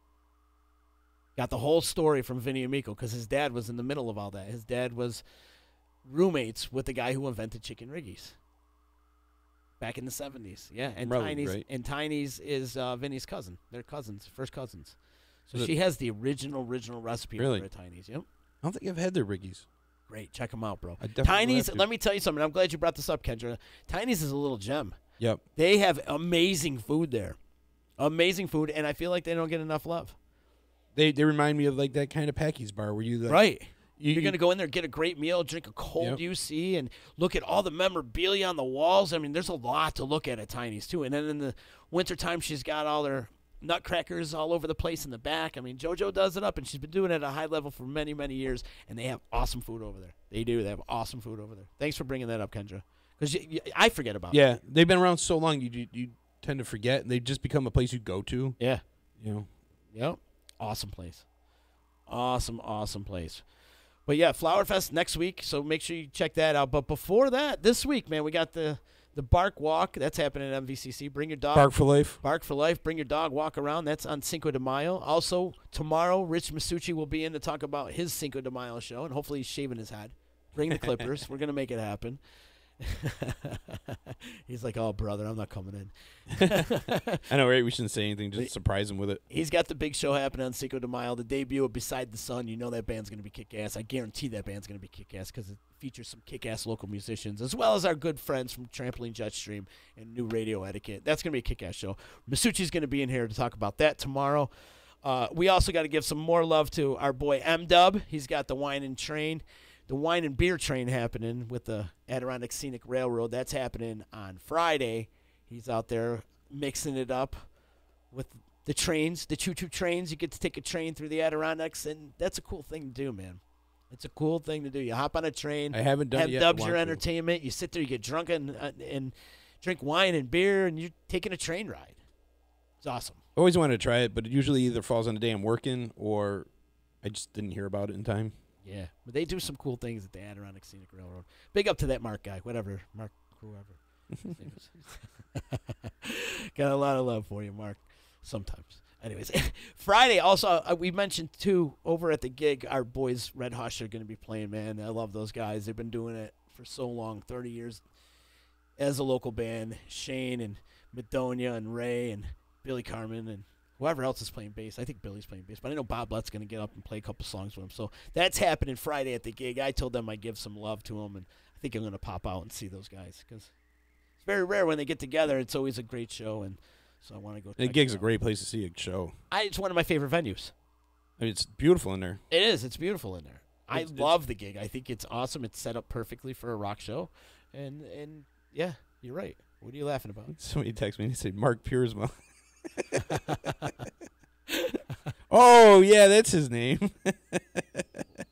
Got the whole story from Vinny Amico because his dad was in the middle of all that. His dad was roommates with the guy who invented chicken Riggies back in the 70s. Yeah, and Tiny's is Vinny's cousin. They're cousins, first cousins. So she has the original recipe over at Tiny's. Yep. I don't think I've had their Riggies. Great. Check them out, bro. Tiny's, let me tell you something. I'm glad you brought this up, Kendra. Tiny's is a little gem. Yep. They have amazing food there. Amazing food, and I feel like they don't get enough love. They remind me of like that kind of Packy's bar where you like, right. You're going to go in there, get a great meal, drink a cold UC, and look at all the memorabilia on the walls. I mean, there's a lot to look at Tiny's, too. And then in the wintertime, she's got all her nutcrackers all over the place in the back. I mean, JoJo does it up, and she's been doing it at a high level for many, many years, and they have awesome food over there. They do. They have awesome food over there. Thanks for bringing that up, Kendra, because I forget about it. Yeah, they've been around so long, you tend to forget, and they just become a place you go to. Yeah. You know? Yep. Awesome place. Awesome place. But, yeah, Flower Fest next week, so make sure you check that out. But before that, this week, man, we got the Bark Walk. That's happening at MVCC. Bring your dog. Bark for life. Bark for life. Bring your dog. Walk around. That's on Cinco de Mayo. Also, tomorrow, Rich Masucci will be in to talk about his Cinco de Mayo show, and hopefully he's shaving his head. Bring the clippers. We're going to make it happen. He's like, oh, brother, I'm not coming in. I know, right? We shouldn't say anything. Just surprise him with it. He's got the big show happening on Cinco de Mayo. The debut of Beside the Sun. You know that band's going to be kick-ass. I guarantee that band's going to be kick-ass because it features some kick-ass local musicians as well as our good friends from Trampoline Jetstream and New Radio Etiquette. That's going to be a kick-ass show. Masucci's going to be in here to talk about that tomorrow. We also got to give some more love to our boy M-Dub. He's got the Wine and Beer Train happening with the Adirondack Scenic Railroad. That's happening on Friday. He's out there mixing it up with the trains, the choo-choo trains. You get to take a train through the Adirondacks, and that's a cool thing to do, man. It's a cool thing to do. You hop on a train. I haven't done it yet. Dub's your entertainment. You sit there, you get drunk and drink wine and beer, and you're taking a train ride. It's awesome. I always wanted to try it, but it usually either falls on the day I'm working or I just didn't hear about it in time. Yeah, but they do some cool things at the Adirondack Scenic Railroad. Big up to that Mark guy, whatever, Mark, whoever. His name is. Got a lot of love for you, Mark, sometimes. Anyways, Friday also, we mentioned, too, over at the gig, our boys, Red Hush, are going to be playing, man. I love those guys. They've been doing it for so long, 30 years as a local band. Shane and Madonia and Ray and Billy Carmen and whoever else is playing bass. I think Billy's playing bass, but I know Bob Lett's going to get up and play a couple songs with him. So that's happening Friday at the gig. I told them I'd give some love to them, and I think I'm going to pop out and see those guys because it's very rare when they get together. It's always a great show, and so I want to go. The gig's a great place to see a show. It's one of my favorite venues. I mean, it's beautiful in there. It is. It's beautiful in there. I love the gig. I think it's awesome. It's set up perfectly for a rock show, and yeah, you're right. What are you laughing about? Somebody texted me and said Mark Purisma. Oh, yeah, that's his name.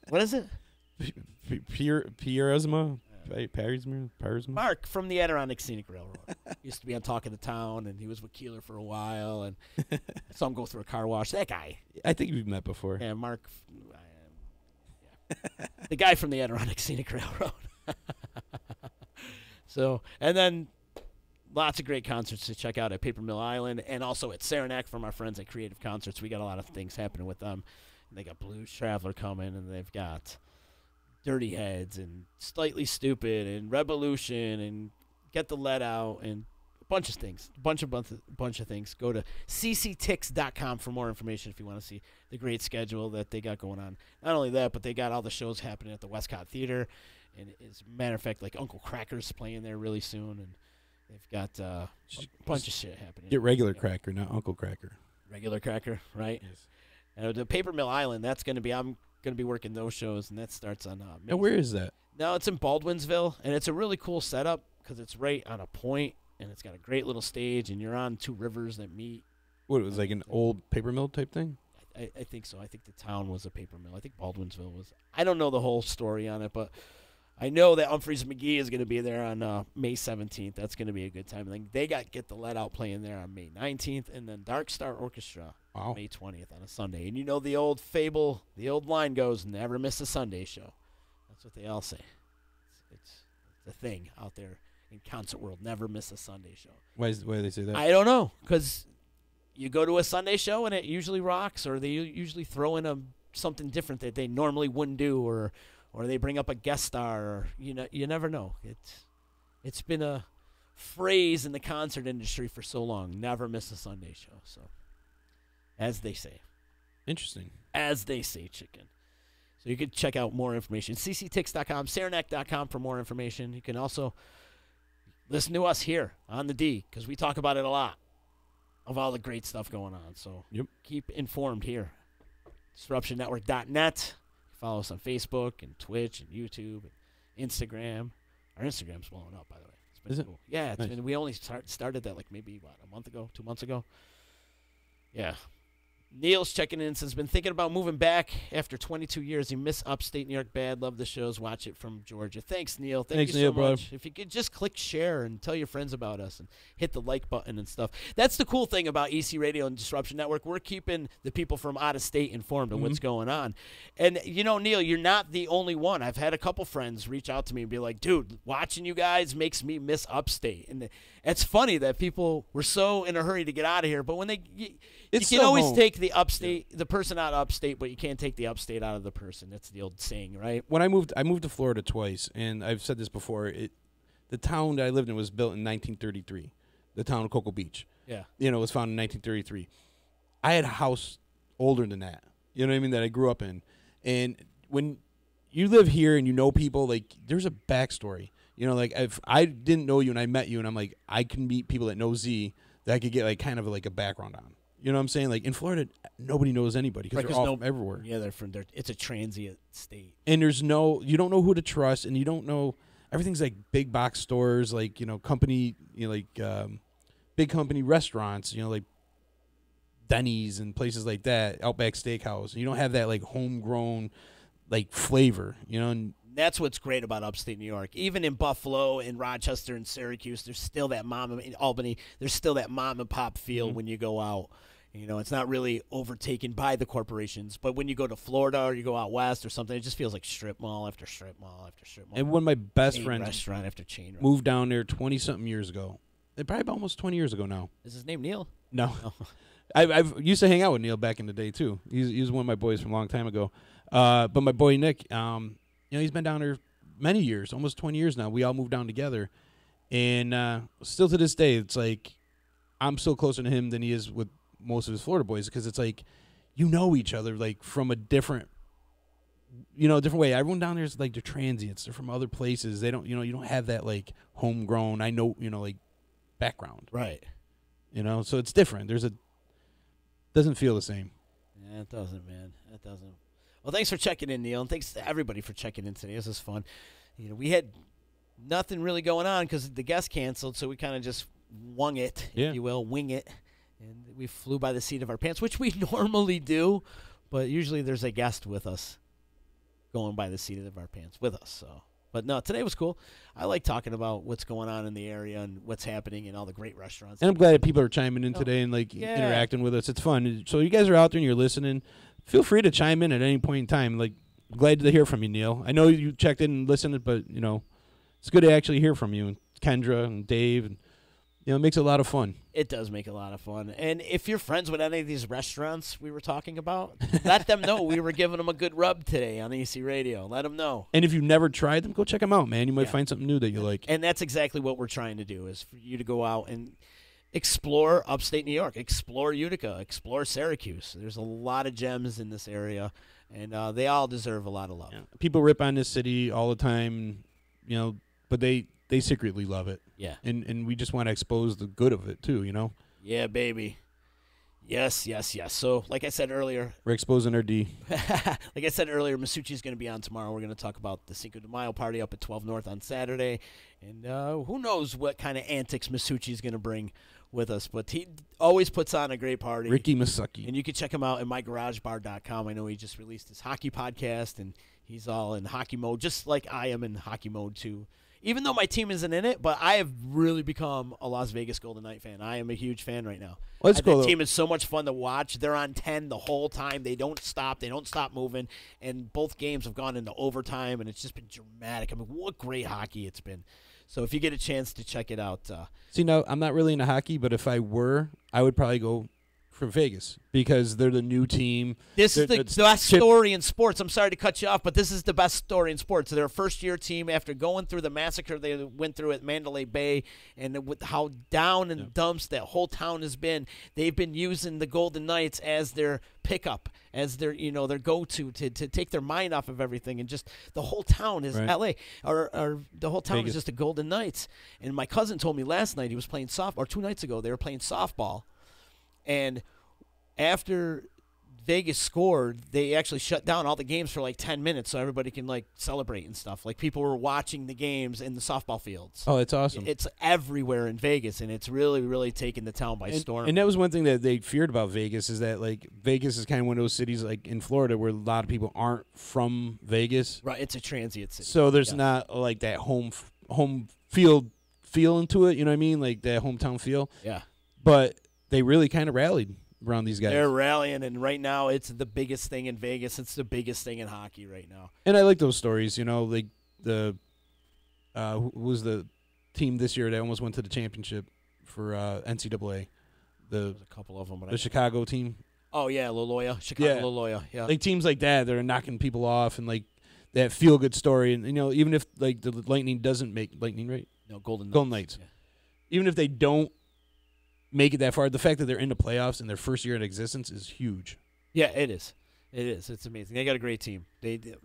What is it? Purisma? Purisma? Mark from the Adirondack Scenic Railroad. Used to be on Talk of the Town, and he was with Keeler for a while, and saw him go through a car wash. That guy. I think we've met before. Yeah, Mark. Yeah. The guy from the Adirondack Scenic Railroad. So, and then lots of great concerts to check out at Paper Mill Island and also at Saranac from our friends at Creative Concerts. We got a lot of things happening with them. They got Blues Traveler coming, and they've got Dirty Heads and Slightly Stupid and Revolution and Get the Let Out and a bunch of things. A bunch of things. Go to cctix.com for more information if you want to see the great schedule that they got going on. Not only that, but they got all the shows happening at the Westcott Theater. And as a matter of fact, like Uncle Cracker's playing there really soon, and they've got a bunch of shit happening. Get regular Cracker, not Uncle Cracker. Regular Cracker, right? Yes. And the Paper Mill Island, I'm going to be working those shows, and that starts on Now, where is that? No, it's in Baldwinsville, and it's a really cool setup because it's right on a point, and it's got a great little stage, and you're on two rivers that meet. What, it was like an old paper mill type thing? I think so. I think the town was a paper mill. I think Baldwinsville was. I don't know the whole story on it, but I know that Humphreys McGee is going to be there on May 17th. That's going to be a good time. And then they got Get the Let Out playing there on May 19th, and then Dark Star Orchestra on May 20th on a Sunday. And you know the old fable, the old line goes, never miss a Sunday show. That's what they all say. It's a thing out there in concert world, never miss a Sunday show. Why do they say that? I don't know, because you go to a Sunday show and it usually rocks, or they usually throw in something different that they normally wouldn't do, or they bring up a guest star, or you never know. It's been a phrase in the concert industry for so long. Never miss a Sunday show. So, as they say. Interesting. As they say, chicken. So you can check out more information. cctix.com, saranac.com for more information. You can also listen to us here on the D, because we talk about it a lot, of all the great stuff going on. So keep informed here. DisruptionNetwork.net. Follow us on Facebook and Twitch and YouTube and Instagram. Our Instagram's blowing up, by the way. It's been Is it? cool. Yeah, Nice. we only started that like maybe, a month ago, 2 months ago. Yeah. Neil's checking in and says, been thinking about moving back after 22 years. You miss upstate New York bad. Love the shows. Watch it from Georgia. Thanks, Neil. Thanks, you Neil, so much. If you could just click share and tell your friends about us and hit the like button and stuff. That's the cool thing about EC Radio and Disruption Network. We're keeping the people from out of state informed of what's going on. And, Neil, you're not the only one. I've had a couple friends reach out to me and be like, dude, watching you guys makes me miss upstate. And it's funny that people were so in a hurry to get out of here, but when you can always take the upstate, the person out of upstate, but you can't take the upstate out of the person. That's the old saying, right? When I moved to Florida twice, and I've said this before. The town that I lived in was built in 1933. The town of Cocoa Beach. Yeah. It was founded in 1933. I had a house older than that. You know what I mean? That I grew up in. And when you live here and you know people, like, there's a backstory. Like, if I didn't know you and I met you, and I'm like, I can meet people that know Z that I could get like kind of like a background on. You know what I'm saying? Like, in Florida, nobody knows anybody because they're all from everywhere. Yeah, they're from there. It's a transient state. And you don't know who to trust, and you don't know, everything's like big box stores, like, company, big company restaurants, like Denny's and places like that, Outback Steakhouse. You don't have that like homegrown like flavor, and that's what's great about upstate New York. Even in Buffalo and Rochester and Syracuse, there's still that in Albany, there's still that mom and pop feel when you go out. It's not really overtaken by the corporations. But when you go to Florida or you go out west or something, it just feels like strip mall after strip mall after strip mall. And one of my best friends restaurant after chain moved down there 20-something years ago. Probably almost 20 years ago now. Is his name Neil? No. I've used to hang out with Neil back in the day, too. He was one of my boys from a long time ago. But my boy Nick, he's been down there many years, almost 20 years now. We all moved down together. And still to this day, it's like I'm still closer to him than he is with most of his Florida boys, because it's like each other like from a different way. Everyone down there is like they're transients. They're from other places. They don't, you don't have that like homegrown, like background. Right. So it's different. Doesn't feel the same. Yeah, it doesn't, man. It doesn't. Well, thanks for checking in, Neil, and thanks to everybody for checking in today. This was fun. We had nothing really going on because the guest canceled, so we kind of just wing it, if you will, wing it. And we flew by the seat of our pants, which we normally do, but usually there's a guest with us going by the seat of our pants with us. But no, today was cool. I like talking about what's going on in the area and what's happening and all the great restaurants. And I'm glad that people are chiming in today and interacting with us. It's fun. So you guys are out there and you're listening. Feel free to chime in at any point in time. Like, glad to hear from you, Neil. I know you checked in and listened, but it's good to actually hear from you, and Kendra and Dave, and it makes it a lot of fun. It does make a lot of fun. And if you're friends with any of these restaurants we were talking about, let them know we were giving them a good rub today on EC Radio. Let them know. And if you've never tried them, go check them out, man. You might find something new that you like. And that's exactly what we're trying to do, is for you to go out and explore upstate New York, explore Utica, explore Syracuse. There's a lot of gems in this area, and they all deserve a lot of love. Yeah. People rip on this city all the time, but they secretly love it. Yeah. And we just want to expose the good of it, too, Yeah, baby. Yes. So, like I said earlier, we're exposing our D. Like I said earlier, Masucci's going to be on tomorrow. We're going to talk about the Cinco de Mayo party up at 12 North on Saturday. And who knows what kind of antics Masucci's going to bring with us. But he always puts on a great party. Ricky Masucci. And you can check him out at mygaragebar.com. I know he just released his hockey podcast, and he's all in hockey mode, just like I am in hockey mode, too. Even though my team isn't in it, but I have really become a Las Vegas Golden Knight fan. I am a huge fan right now. Well, that's cool. That team is so much fun to watch. They're on 10 the whole time. They don't stop. They don't stop moving. And both games have gone into overtime, and it's just been dramatic. I mean, what great hockey it's been. So if you get a chance to check it out. See, now, I'm not really into hockey, but if I were, I would probably go for Vegas because they're the new team. This is the best story in sports. I'm sorry to cut you off, but this is the best story in sports. They're a first-year team after going through the massacre they went through at Mandalay Bay, and with how down in dumps that whole town has been. They've been using the Golden Knights as their pickup, as their their go-to to take their mind off of everything, and just the whole town is L.A. or the whole town Vegas. is just the Golden Knights. And my cousin told me last night he was playing softball, or 2 nights ago they were playing softball. And after Vegas scored, they actually shut down all the games for like 10 minutes so everybody can like celebrate and stuff. Like people were watching the games in the softball fields. Oh, that's awesome. It's everywhere in Vegas, and it's really, really taken the town by storm. And that was one thing that they feared about Vegas is that like Vegas is kind of one of those cities like in Florida where a lot of people aren't from Vegas. Right, it's a transient city. So there's not like that home field feel into it, you know what I mean? Like that hometown feel. Yeah. But they really kind of rallied around these guys. They're rallying, and right now it's the biggest thing in Vegas. It's the biggest thing in hockey right now. And I like those stories, you know, like the who was the team this year that almost went to the championship for NCAA? There's a couple of them. But the Chicago team. Oh, yeah, Chicago Loyola. Yeah. Like teams like that are knocking people off and like that feel-good story. And, you know, even if like the Lightning doesn't make – Lightning, right? No, Golden Knights. Yeah. Even if they don't make it that far, the fact that they're in the playoffs in their first year in existence is huge. Yeah, it is. It is. It's amazing. They got a great team.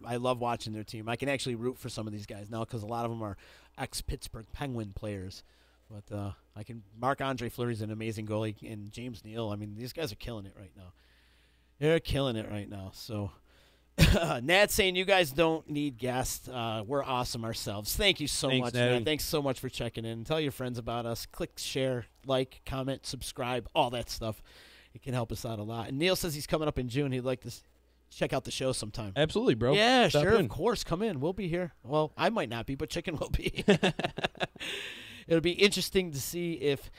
I love watching their team. I can actually root for some of these guys now because a lot of them are ex-Pittsburgh Penguin players. But Marc-Andre Fleury's an amazing goalie, and James Neal. I mean, these guys are killing it right now. They're killing it right now. So, Nat's saying you guys don't need guests. We're awesome ourselves. Thank you so much, Nat. Thanks so much for checking in. Tell your friends about us. Click, share, like, comment, subscribe, all that stuff. It can help us out a lot. And Neil says he's coming up in June. He'd like to check out the show sometime. Absolutely, bro. Yeah, Stop sure, in. of course. Come in. We'll be here. Well, I might not be, but Chicken will be. It'll be interesting to see if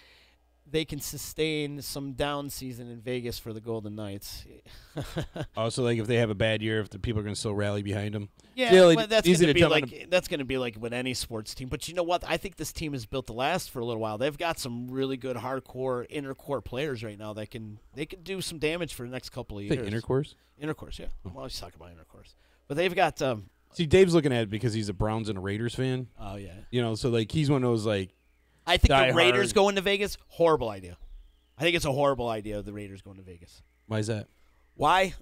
they can sustain some down season in Vegas for the Golden Knights. Also, like if they have a bad year, if the people are going to still rally behind them. Yeah, well, that's going to be like with any sports team. But you know what? I think this team is built to last for a little while. They've got some really good hardcore intercourt players right now that can do some damage for the next couple of years. Like intercourse? Intercourse, yeah. Well, I was talking about intercourse. But they've got see, Dave's looking at it because he's a Browns and a Raiders fan. Oh, yeah. You know, so like he's one of those like I think the Raiders going to Vegas, horrible idea. I think it's a horrible idea, the Raiders going to Vegas. Why is that? Why?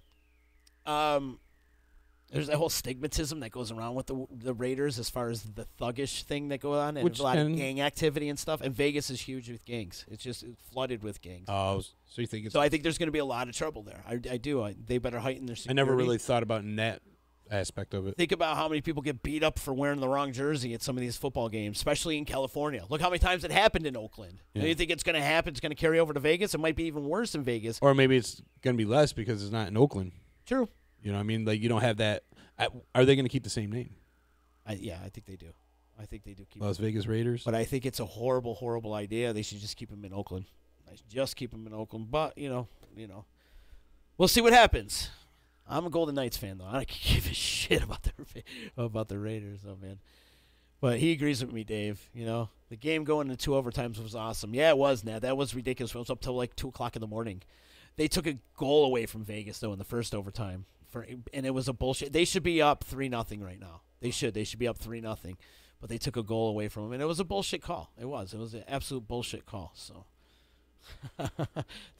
There's that whole stigmatism that goes around with the Raiders as far as the thuggish thing that goes on, and a lot of gang activity and stuff. And Vegas is huge with gangs. It's just flooded with gangs. Oh, so you think it's... So I think there's going to be a lot of trouble there. I do. They better heighten their security. I never really thought about that aspect of it. Think about how many people get beat up for wearing the wrong jersey at some of these football games, especially in California. Look how many times it happened in Oakland. Yeah. You think it's going to happen? It's going to carry over to Vegas? It might be even worse in Vegas. Or maybe it's going to be less because it's not in Oakland. True. You know what I mean? Like, you don't have that. Are they going to keep the same name? Yeah, I think they do. I think they do keep Las Vegas Raiders. But I think it's a horrible, horrible idea. They should just keep them in Oakland. Just keep them in Oakland. But, you know, we'll see what happens. I'm a Golden Knights fan, though. I don't give a shit about the Raiders, though, man. But he agrees with me, Dave. You know, the game going into 2 overtimes was awesome. Yeah, it was, Nat. That was ridiculous. It was up till like 2 o'clock in the morning. They took a goal away from Vegas, though, in the first overtime. And it was a bullshit. They should be up 3-0 right now. They should be up 3-0. But they took a goal away from them, and it was a bullshit call. It was an absolute bullshit call. So it's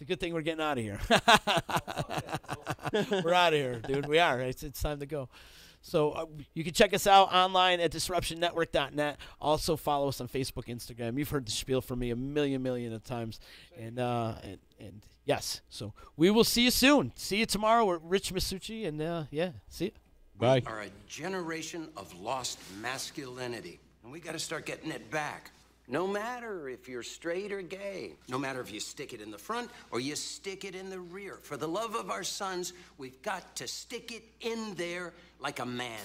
a good thing we're getting out of here. We're out of here, dude. We are. It's time to go. So you can check us out online at disruptionnetwork.net. Also follow us on Facebook, Instagram. You've heard the spiel from me a million of times. And yes, so we will see you soon. See you tomorrow with Rich Masucci. And see you. Bye. We are a generation of lost masculinity, and we got to start getting it back. No matter if you're straight or gay, no matter if you stick it in the front or you stick it in the rear. For the love of our sons, we've got to stick it in there like a man.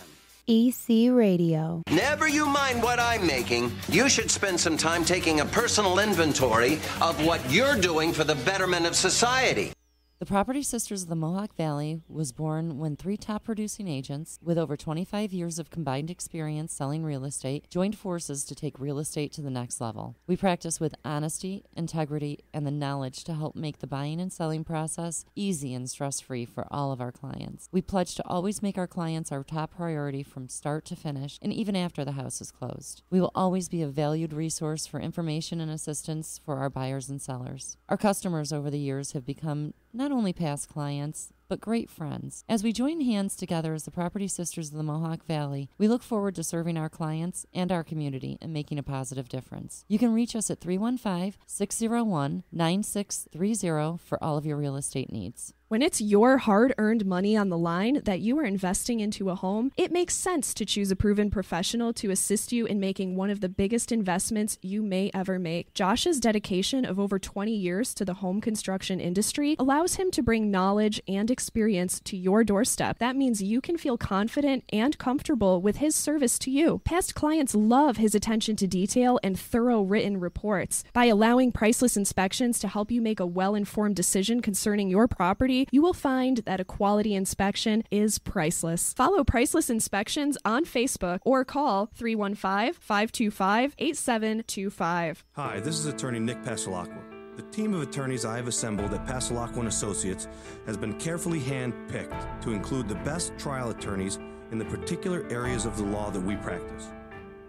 EC Radio. Never you mind what I'm making. You should spend some time taking a personal inventory of what you're doing for the betterment of society. The Property Sisters of the Mohawk Valley was born when 3 top producing agents with over 25 years of combined experience selling real estate joined forces to take real estate to the next level. We practice with honesty, integrity, and the knowledge to help make the buying and selling process easy and stress-free for all of our clients. We pledge to always make our clients our top priority from start to finish and even after the house is closed. We will always be a valued resource for information and assistance for our buyers and sellers. Our customers over the years have become not only past clients, but great friends. As we join hands together as the Property Sisters of the Mohawk Valley, we look forward to serving our clients and our community and making a positive difference. You can reach us at 315-601-9630 for all of your real estate needs. When it's your hard-earned money on the line that you are investing into a home, it makes sense to choose a proven professional to assist you in making one of the biggest investments you may ever make. Josh's dedication of over 20 years to the home construction industry allows him to bring knowledge and experience to your doorstep. That means you can feel confident and comfortable with his service to you. Past clients love his attention to detail and thorough written reports. By allowing Priceless Inspections to help you make a well-informed decision concerning your property, you will find that a quality inspection is priceless. Follow Priceless Inspections on Facebook or call 315-525-8725. Hi, this is attorney Nick Pasalacqua. The team of attorneys I have assembled at Pasalacqua & Associates has been carefully hand-picked to include the best trial attorneys in the particular areas of the law that we practice.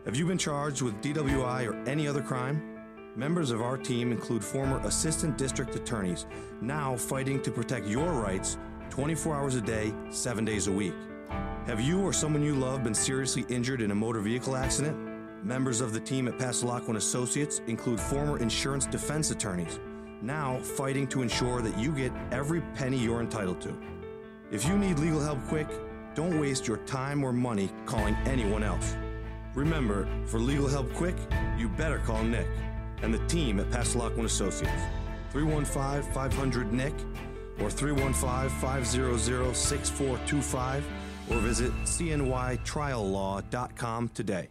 Have you been charged with DWI or any other crime? Members of our team include former assistant district attorneys, now fighting to protect your rights 24 hours a day, 7 days a week. Have you or someone you love been seriously injured in a motor vehicle accident? Members of the team at Pasalacqua & Associates include former insurance defense attorneys, now fighting to ensure that you get every penny you're entitled to. If you need legal help quick, don't waste your time or money calling anyone else. Remember, for legal help quick, you better call Nick and the team at Pasalacqua & Associates. 315-500-NICK or 315-500-6425 or visit cnytriallaw.com today.